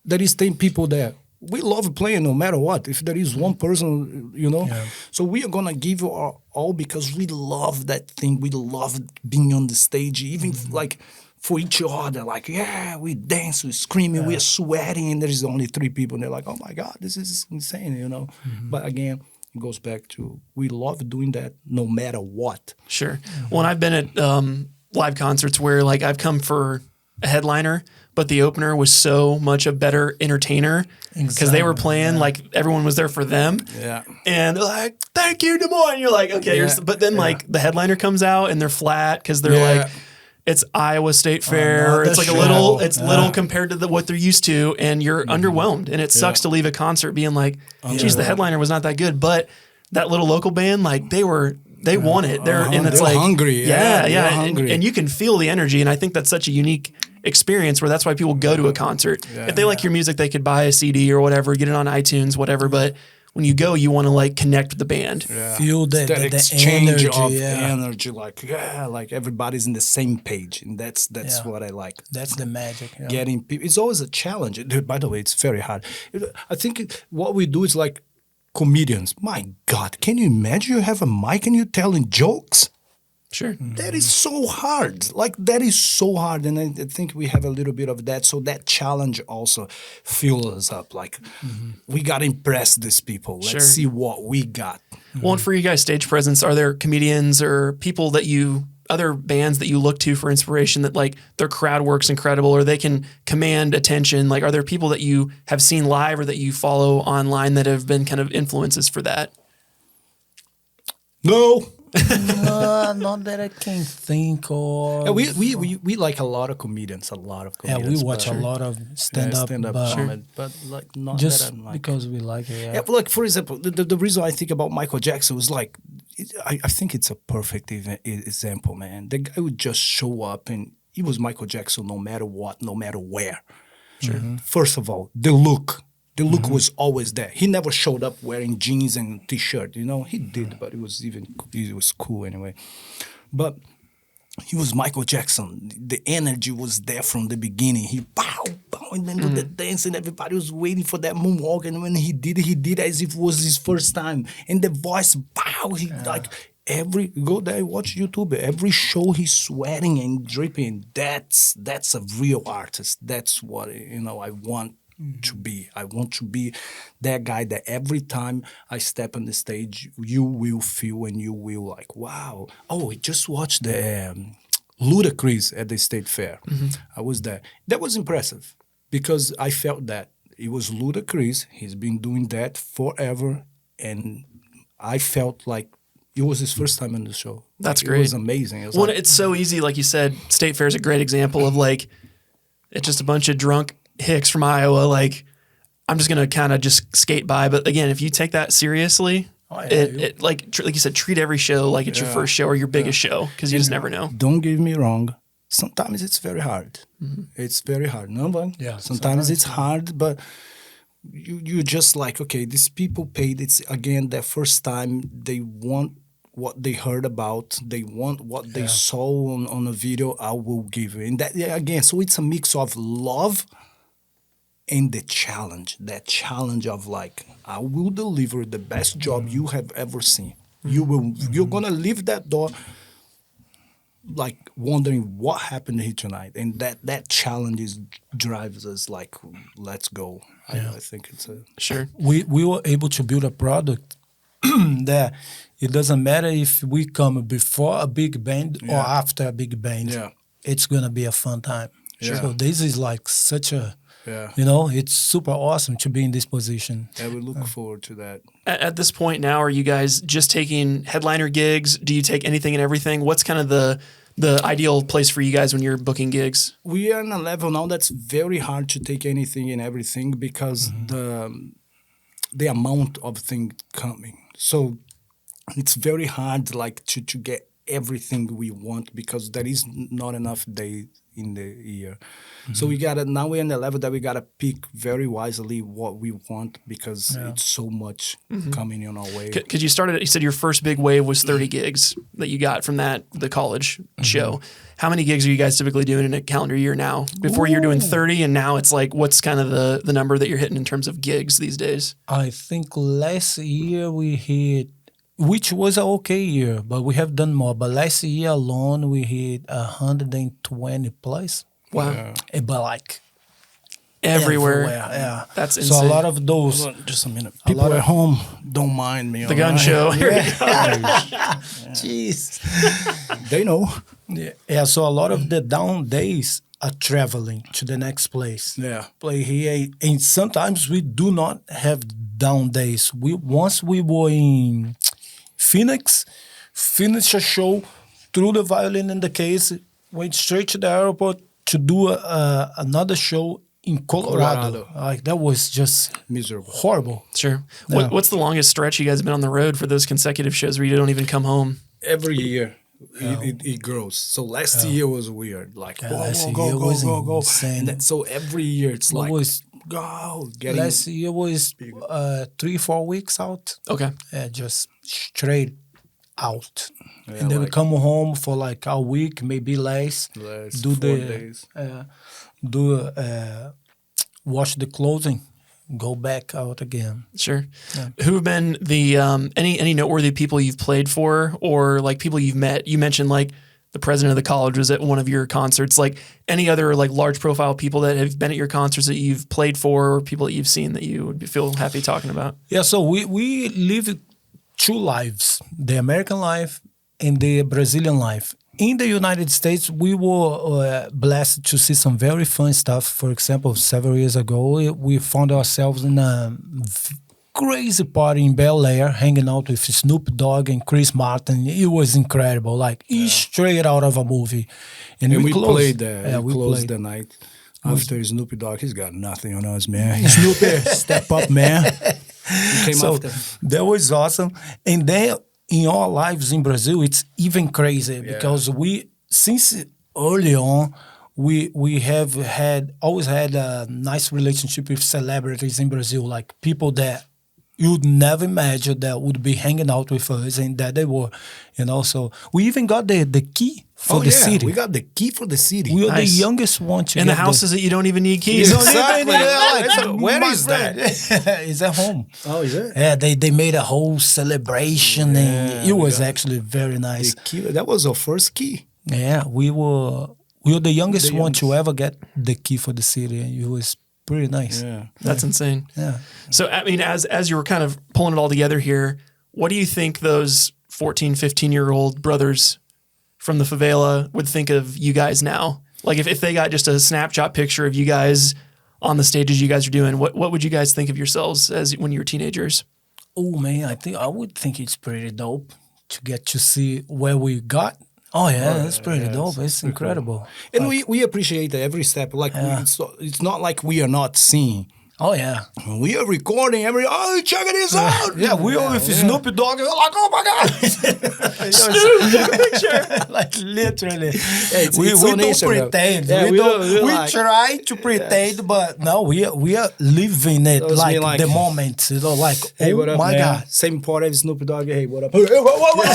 there is 10 people there. We love playing no matter what. If there is one person, So we are going to give you our all because we love that thing. We love being on the stage, even like for each other. Like, we dance, we screaming, we are sweating, and there is only 3 people. And they're like, oh my God, this is insane, But again, it goes back to we love doing that no matter what. Sure. Well, and I've been at live concerts where like I've come for a headliner, but the opener was so much a better entertainer because they were playing like everyone was there for them. Yeah. And they're like, thank you, Des Moines. And you're like, okay. But then like the headliner comes out and they're flat because they're like, it's Iowa State Fair. It's like little compared to what they're used to, and you're underwhelmed. And it sucks to leave a concert being like, geez, the headliner was not that good. But that little local band, like they won it. And it's like hungry. Hungry. And you can feel the energy. And I think that's such a unique experience where that's why people go to a concert. If they like your music, they could buy a CD or whatever, get it on iTunes, whatever. But when you go, you want to like connect with the band. Feel the exchange energy, of energy, like everybody's in the same page, and that's what I like. That's the magic. Getting people, it's always a challenge. By the way, it's very hard. I think what we do is like comedians. My God, can you imagine you have a mic and you're telling jokes? Sure. That is so hard. That is so hard. And I think we have a little bit of that. So that challenge also fuels us up. Like, we got to impress these people. Let's see what we got. Well, and for you guys, stage presence, are there comedians or people other bands that you look to for inspiration that like their crowd work's incredible or they can command attention? Like, are there people that you have seen live or that you follow online that have been kind of influences for that? No. Not that I can think of. We like a lot of comedians. Yeah, we watch a lot of stand-up comedy, but like not just that I'm like, because we like it. Yeah, but like for example, the reason I think about Michael Jackson was like, I think it's a perfect example, man. The guy would just show up and he was Michael Jackson no matter what, no matter where. Sure. First of all, the look. The look was always there. He never showed up wearing jeans and T-shirt. He did, but it was cool anyway. But he was Michael Jackson. The energy was there from the beginning. He pow, and then do the dance, and everybody was waiting for that moonwalk. And when he did as if it was his first time. And the voice, pow, go there, watch YouTube. Every show he's sweating and dripping. That's a real artist. That's what I want to be. I want to be that guy that every time I step on the stage, you will feel and you will like, wow. Oh, I just watched the Ludacris at the State Fair. I was there. That was impressive because I felt that it was Ludacris. He's been doing that forever, and I felt like it was his first time on the show. That's great. It was amazing. It was it's so easy. Like you said, State Fair is a great example of like, it's just a bunch of drunk hicks from Iowa. Like, I'm just going to kind of just skate by. But again, if you take that seriously, like you said, treat every show like it's your first show or your biggest show, because you just never know. Don't get me wrong. Sometimes it's very hard. It's very hard. No, but sometimes it's hard, but you just like, okay, these people paid. It's again their first time. They want what they heard about. They want what they saw on a video. I will give you. And that again, so it's a mix of love and the challenge. That challenge of like, I will deliver the best job you have ever seen. You're gonna leave that door like wondering what happened here tonight, and that challenge drives us like, let's go. I think it's a Sure. We were able to build a product that it doesn't matter if we come before a big band or after a big band. Yeah. It's gonna be a fun time. Sure. So this is like such a, Yeah. it's super awesome to be in this position. I would look forward to that. At this point now, are you guys just taking headliner gigs? Do you take anything and everything? What's kind of the ideal place for you guys when you're booking gigs? We are on a level now that's very hard to take anything and everything because the amount of things coming. So it's very hard like to get everything we want because there is not enough days in the year. So we gotta, now we're in the level that we gotta pick very wisely what we want because it's so much coming on our way. Because you said your first big wave was 30 gigs that you got from the college show. How many gigs are you guys typically doing in a calendar year now? Before you're doing 30 and now it's like, what's kind of the number that you're hitting in terms of gigs these days? I think last year we hit, which was an okay year, but we have done more. But last year alone, we hit 120 plus. Wow. But like everywhere. Yeah. That's insane. So a lot of those. Hold on just a minute. People at home don't mind me. The gun show. Jeez. They know. Yeah, so a lot of the down days are traveling to the next place. Yeah. Play here. And sometimes we do not have down days. Once we were in Phoenix, finished a show, threw the violin in the case, went straight to the airport to do another show in Colorado. Like that was just miserable, horrible. Sure. Yeah. What's the longest stretch you guys have been on the road for those consecutive shows where you don't even come home? Every year. It grows. So last year was weird. Like, go. Insane. And then, so every year it's like, go. Last year was 3-4 weeks out. Okay. Just straight out. Yeah, and then we come home for like a week, maybe less. Do 4 days. Wash the clothing, go back out again. Sure. Yeah. Who have been the any noteworthy people you've played for, or like people you've met? You mentioned like the president of the college was at one of your concerts. Like any other like large profile people that have been at your concerts that you've played for, or people that you've seen that you would feel happy talking about? Yeah. So we live 2 lives: the American life and the Brazilian life. In the United States, we were blessed to see some very fun stuff. For example, several years ago, we found ourselves in a crazy party in Bel Air, hanging out with Snoop Dogg and Chris Martin. It was incredible, like straight out of a movie. And we played there. Yeah, we closed the night. After Snoop Dogg, he's got nothing on us, man. Snoopy, step up, man. That was awesome. And then in our lives in Brazil, it's even crazy because since early on, we have always had a nice relationship with celebrities in Brazil, like people that you'd never imagine that would be hanging out with us, and that they were, So we even got the key for the city. We got the key for the city. We are the youngest one to in get the houses that you don't even need keys. Exactly. Where is that? It's at home. Oh, is it? Yeah, they made a whole celebration, and it was actually very nice. That was our first key. Yeah, we were the youngest one to ever get the key for the city, and it was pretty nice. Yeah, that's insane. Yeah. So, I mean, as you were kind of pulling it all together here, what do you think those 14, 15-year-old brothers from the favela would think of you guys now? Like if they got just a snapshot picture of you guys on the stages you guys are doing, what would you guys think of yourselves as when you were teenagers? Oh man, I would think it's pretty dope to get to see where we got. Oh yeah, that's pretty dope. It's incredible. Cool. And we appreciate every step. Like it's not like we are not seeing Oh yeah. We are recording oh, check this out. Yeah, we were with Snoop Dogg. We're like, oh my god, Snoop, take a picture. like literally. It's we on don't Instagram. pretend. Yeah, we don't. we're We like- try to pretend, but no, we are living it Those like, mean like- the moment. Like, Hey, oh what up, my man? god. Same party as Snoop Dogg. Hey, what up? Hey, what?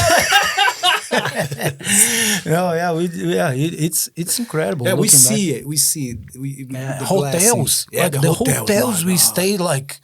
No, yeah, it's incredible. Yeah, we looking back. see it. We see it. The Hotels, blessings. Yeah, like the hotels we stay like.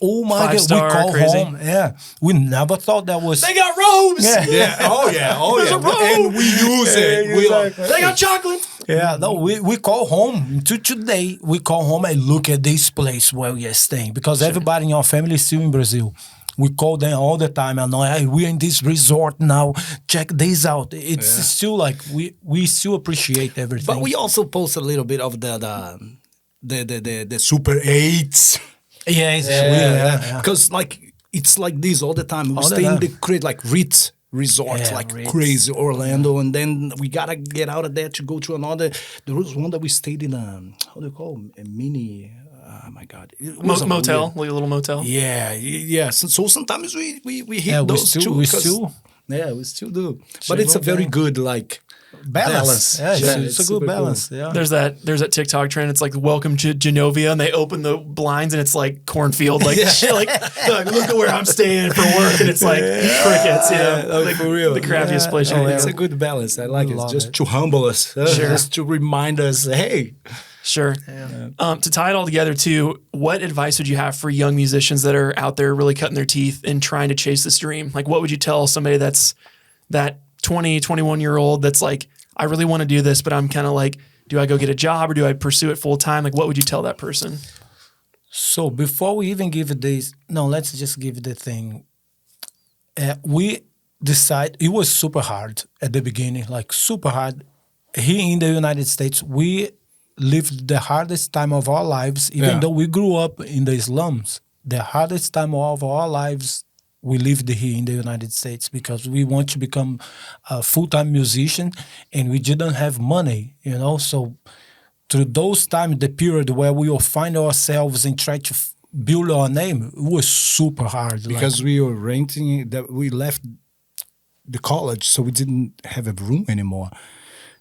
Oh my god, we Five-star, call crazy. home. Yeah, we never thought that was. They got robes. Yeah. Yeah. Oh yeah. Oh There's a yeah. robe. And we use it. We like. They got chocolate. Yeah, no, we call home. To today, we call home and look at this place where we are staying because everybody in our family is still in Brazil. We call them all the time. I know, hey, we're in this resort now. Check this out. It's still like we still appreciate everything. But we also post a little bit of the Super 8s. Yeah. Because like it's like this all the time. We All the stay in time. the crate like Ritz resorts, Yeah, like Ritz. crazy Orlando, and then we gotta get out of there to go to another. There was one that we stayed in how do you call it? A mini. Oh my god, it was a Motel, weird- like a little motel. Yeah. So sometimes we hit Yeah, we those still- too. we 'cause- still- Yeah, we still do. Still But it's a go very down. good like balance. Yeah, Yeah, it's a super good cool. balance. Yeah. There's that TikTok trend. It's like welcome to Genovia, and they open the blinds, and it's like cornfield, like shit, like look at where I'm staying for work, and it's like crickets, you know, like for real. the crappiest place you Oh, can it's go. a good balance. I like it. love Just it. to humble us, Sure. just to remind us, hey, Sure. To tie it all together, too, what advice would you have for young musicians that are out there really cutting their teeth and trying to chase this dream? Like, what would you tell somebody that's that 20, 21-year-old that's like, I really want to do this, but I'm kind of like, do I go get a job or do I pursue it full time? Like, what would you tell that person? So before we even give it this, no, let's just give it the thing. We decide it was super hard at the beginning, like super hard. Here in the United States, we lived the hardest time of our lives, even though we grew up in the slums. The hardest time of our lives we lived here in the United States because we want to become a full-time musician and we didn't have money, you know. So through those times, the period where we will find ourselves and try to build our name, it was super hard. because we were renting. That we left the college, so we didn't have a room anymore.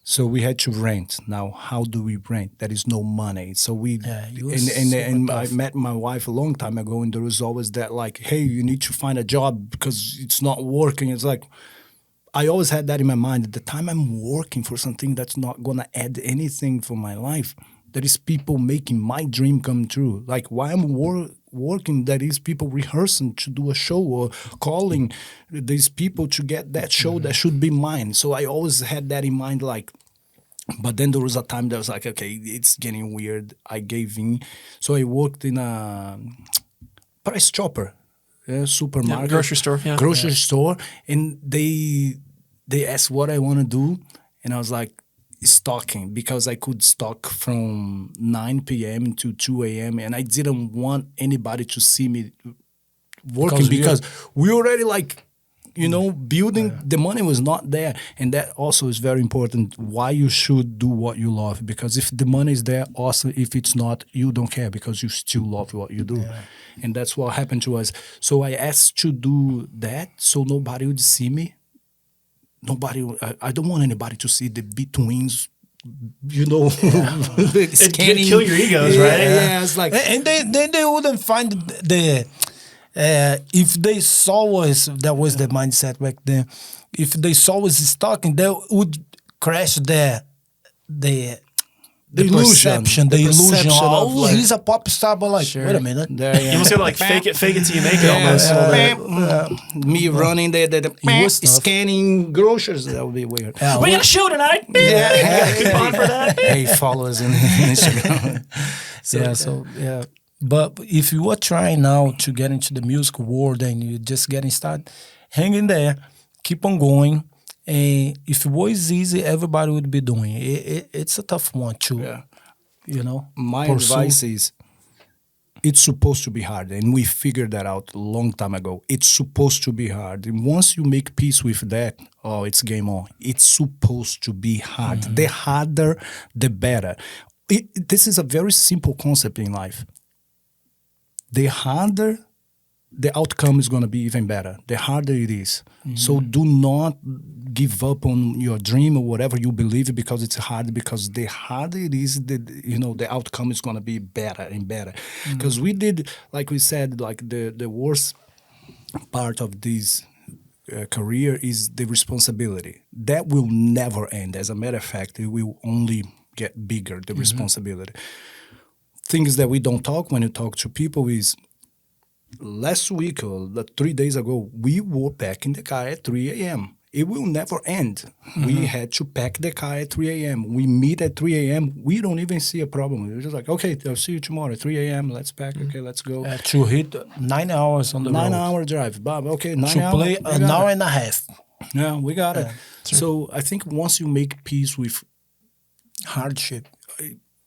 So we had to rent. Now, how do we rent? There is no money. So we it was and super I tough. met my wife a long time ago, and there was always that like, hey, you need to find a job because it's not working. It's like I always had that in my mind. At the time I'm working for something that's not gonna add anything for my life, there is people making my dream come true. Like while I'm working, there is people rehearsing to do a show or calling these people to get that show that should be mine. So I always had that in mind, like, but then there was a time that was like, okay, it's getting weird. I gave in. So I worked in a price chopper, supermarket. Grocery store, yeah. Grocery store. And they asked what I want to do. And I was like, stocking, because I could stock from 9 p.m. to 2 a.m. and I didn't want anybody to see me working because we already like, you know, building, the money was not there. And that also is very important, why you should do what you love, because if the money is there, awesome. If it's not, you don't care because you still love what you do. And that's what happened to us. So I asked to do that so nobody would see me. I don't want anybody to see the betweens, you know, It'd kill your egos, right? Yeah, it's like, and they wouldn't find the if they saw us, that was the mindset back then. If they saw us stalking, they would crash the illusion. perception, the illusion perception of, of, like, he's a pop star, but like, wait a minute. You must go like fake it till you make it almost. a little bit. Me running was tough. scanning groceries, that would be weird. Yeah, We got a show tonight. Coupon for that. Hey, follow us on Instagram. But if you are trying now to get into the music world and you're just getting started, hang in there, keep on going. And if it was easy, everybody would be doing it. It's a tough one too, you know. My pursue. advice is, it's supposed to be hard, and we figured that out a long time ago. It's supposed to be hard, and once you make peace with that, oh, it's game on. It's supposed to be hard. The harder, the better. This is a very simple concept in life. the harder the outcome is going to be even better, the harder it is. So do not give up on your dream or whatever you believe because it's hard, because the harder it is, the outcome is going to be better and better. Because we did, like we said, like the worst part of this career is the responsibility. That will never end. As a matter of fact, it will only get bigger, the responsibility. Things that we don't talk when you talk to people is, last week or 3 days ago, we were packing the car at 3 a.m. It will never end. We had to pack the car at 3 a.m. We meet at 3 a.m. We don't even see a problem. We're just like, okay, I'll see you tomorrow at 3 a.m. Let's pack. Okay, let's go. To hit 9 hours on the road. 9-hour drive. Bob, okay, 9 To hours. play an hour and a half. Yeah, we got it. So I think once you make peace with Hardship.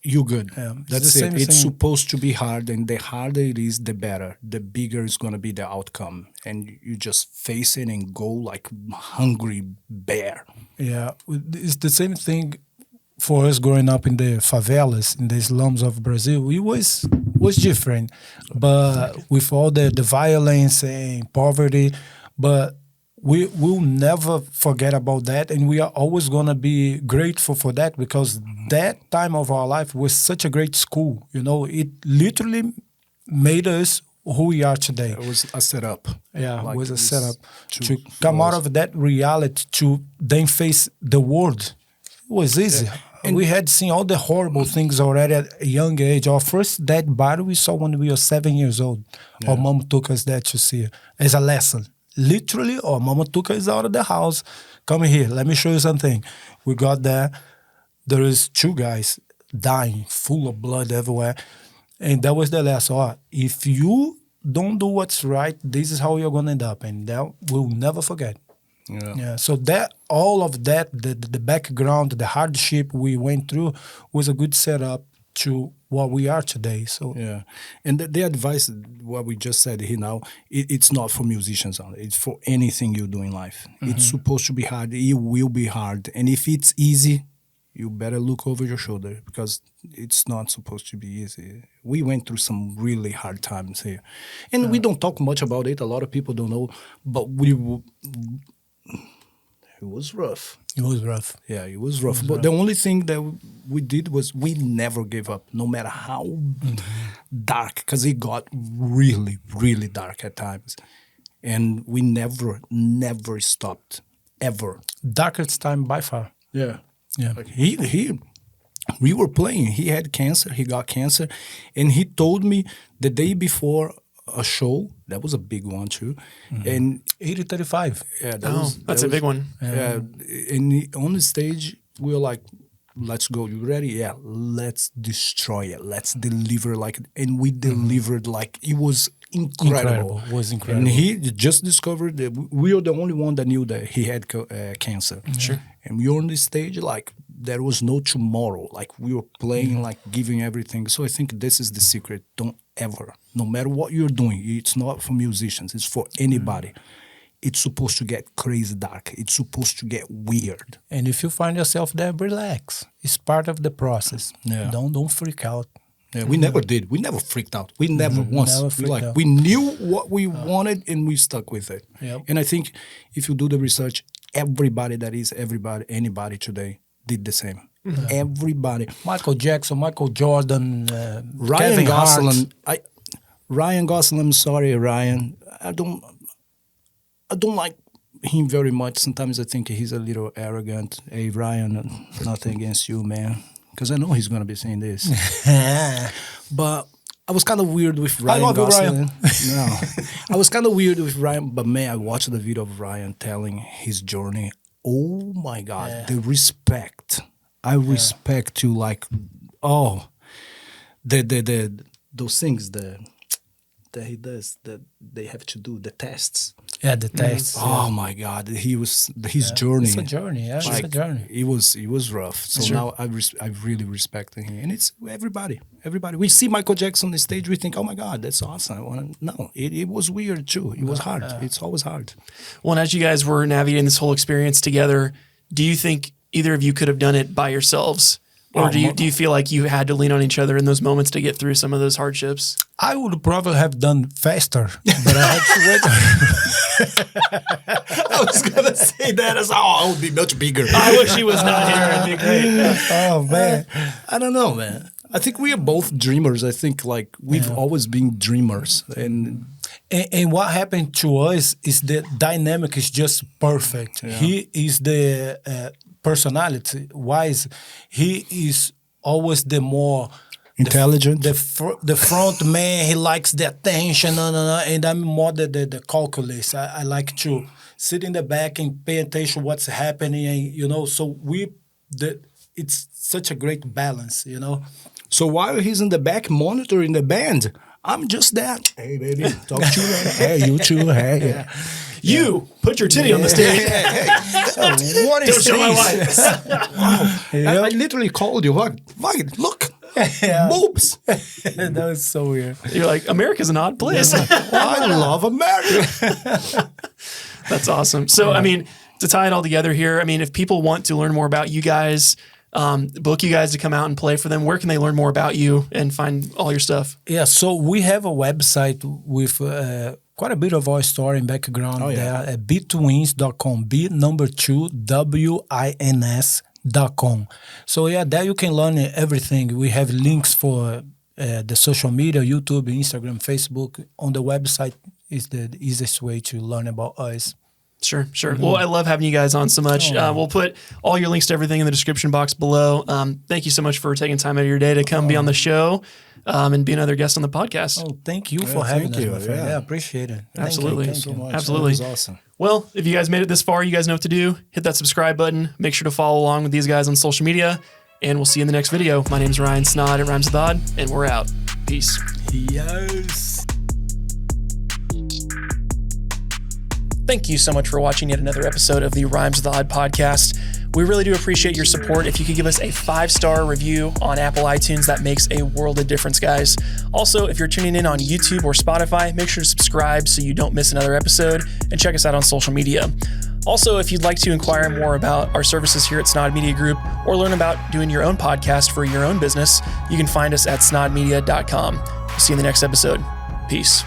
you're good. Yeah, That's it. It's supposed to be hard, and the harder it is, the better. The bigger is going to be the outcome. And you just face it and go like hungry bear. Yeah, it's the same thing for us growing up in the favelas, in the slums of Brazil. It was different, but with all the violence and poverty, but we will never forget about that, and we are always going to be grateful for that, because that time of our life was such a great school. You know, it literally made us who we are today. It was a setup. Yeah, Like it was a setup to come out of that reality to then face the world. It was easy. Yeah. And we had seen all the horrible things already at a young age. Our first dead body we saw when we were 7 years old. Yeah. Our mom took us there to see it as a lesson. Literally, our mama took us out of the house. Come here, let me show you something. We got there. There is 2 guys dying, full of blood everywhere. And that was the lesson. Oh, if you don't do what's right, this is how you're going to end up. And that we'll never forget. Yeah. So that all of that, the background, the hardship we went through was a good setup to what we are today. So yeah, and the advice, what we just said here now, it's not for musicians only. It's for anything you do in life. It's supposed to be hard. It will be hard, and if it's easy, you better look over your shoulder, because it's not supposed to be easy. We went through some really hard times here, and we don't talk much about it. A lot of people don't know, but it was rough. it was rough. Yeah, it was rough. But the only thing that we did was we never gave up, no matter how dark, because it got really, really dark at times. And we never stopped, ever. Darkest time by far. Yeah. Yeah. Like we were playing. He had cancer. He got cancer. And he told me the day before a show, that was a big one too. And 80-35. yeah, That's a big one. Yeah, and on the stage, we were like, let's go. You ready? Yeah, let's destroy it. Let's deliver and we delivered like it was incredible. It was incredible. And he just discovered that we were the only one that knew that he had cancer. Sure. And we were on the stage like there was no tomorrow. Like we were playing, like giving everything. So I think this is the secret. Don't ever, no matter what you're doing, it's not for musicians, it's for anybody. It's supposed to get crazy dark. It's supposed to get weird. And if you find yourself there, relax. It's part of the process. Yeah. Don't freak out. Yeah, we never did. We never freaked out. We never once. Never freaked out. We knew what we wanted and we stuck with it. Yep. And I think if you do the research, anybody today did the same. Everybody. Michael Jackson, Michael Jordan, Ryan Kevin Gosling. Hart. Ryan Gosling. I'm sorry, Ryan. I don't like him very much. Sometimes I think he's a little arrogant. Hey, Ryan, nothing against you, man, because I know he's gonna be saying this. But I was kind of weird with Ryan love you, Gosling. Ryan. No, I was kind of weird with Ryan. But man, I watched the video of Ryan telling his journey. Oh my God, the respect. I respect you like, those things that he does, that they have to do, the tests. Yeah, the tests. Oh my God, his journey. It's a journey, yeah. Like, It's a journey. It was rough. So now I really respect him, and it's everybody. We see Michael Jackson on the stage, we think, oh my God, that's awesome. No, it was weird too. It was hard. It's always hard. Well, and as you guys were navigating this whole experience together, do you think either of you could have done it by yourselves? Or do you feel like you had to lean on each other in those moments to get through some of those hardships? I would probably have done faster, but I had to wait. I was gonna say that as I would be much bigger. I wish he was not here. It'd be great. Oh man, I don't know, man. I think we are both dreamers. I think like we've always been dreamers, and what happened to us is the dynamic is just perfect. Yeah. He is the personality wise. He is always the more intelligent. the front man. He likes the attention, and I'm more the calculus. I like to sit in the back and pay attention what's happening, and, so it's such a great balance, So while he's in the back monitoring the band, I'm just that. Hey, baby, talk to you. Hey, you too. Hey, yeah. You put your titty on the stage. What is Don't show my this? wife. I literally called you. What? Look. Yeah. Boobs. That was so weird. You're like, America's an odd place. I love America. That's awesome. So, I mean, to tie it all together here, I mean, if people want to learn more about you guys, book you guys to come out and play for them, where can they learn more about you and find all your stuff? Yeah, so we have a website with quite a bit of our story and background there at betwins.com, wins.com. So yeah, there you can learn everything. We have links for the social media, YouTube, Instagram, Facebook. On the website is the easiest way to learn about us. Sure. Well, I love having you guys on so much. We'll put all your links to everything in the description box below. Thank you so much for taking time out of your day to come be on the show and be another guest on the podcast. Oh, thank you for having us, my friend. Yeah, I appreciate it. Absolutely. Thank you so much. Absolutely. That was awesome. Well, if you guys made it this far, you guys know what to do. Hit that subscribe button. Make sure to follow along with these guys on social media. And we'll see you in the next video. My name's Ryan Snaadt at Rhymes with Odd, and we're out. Peace. Yes. Thank you so much for watching yet another episode of the Rhymes with Odd podcast. We really do appreciate your support. If you could give us a 5-star review on Apple iTunes, that makes a world of difference, guys. Also, if you're tuning in on YouTube or Spotify, make sure to subscribe so you don't miss another episode, and check us out on social media. Also, if you'd like to inquire more about our services here at Snaadt Media Group or learn about doing your own podcast for your own business, you can find us at snaadmedia.com. We'll see you in the next episode. Peace.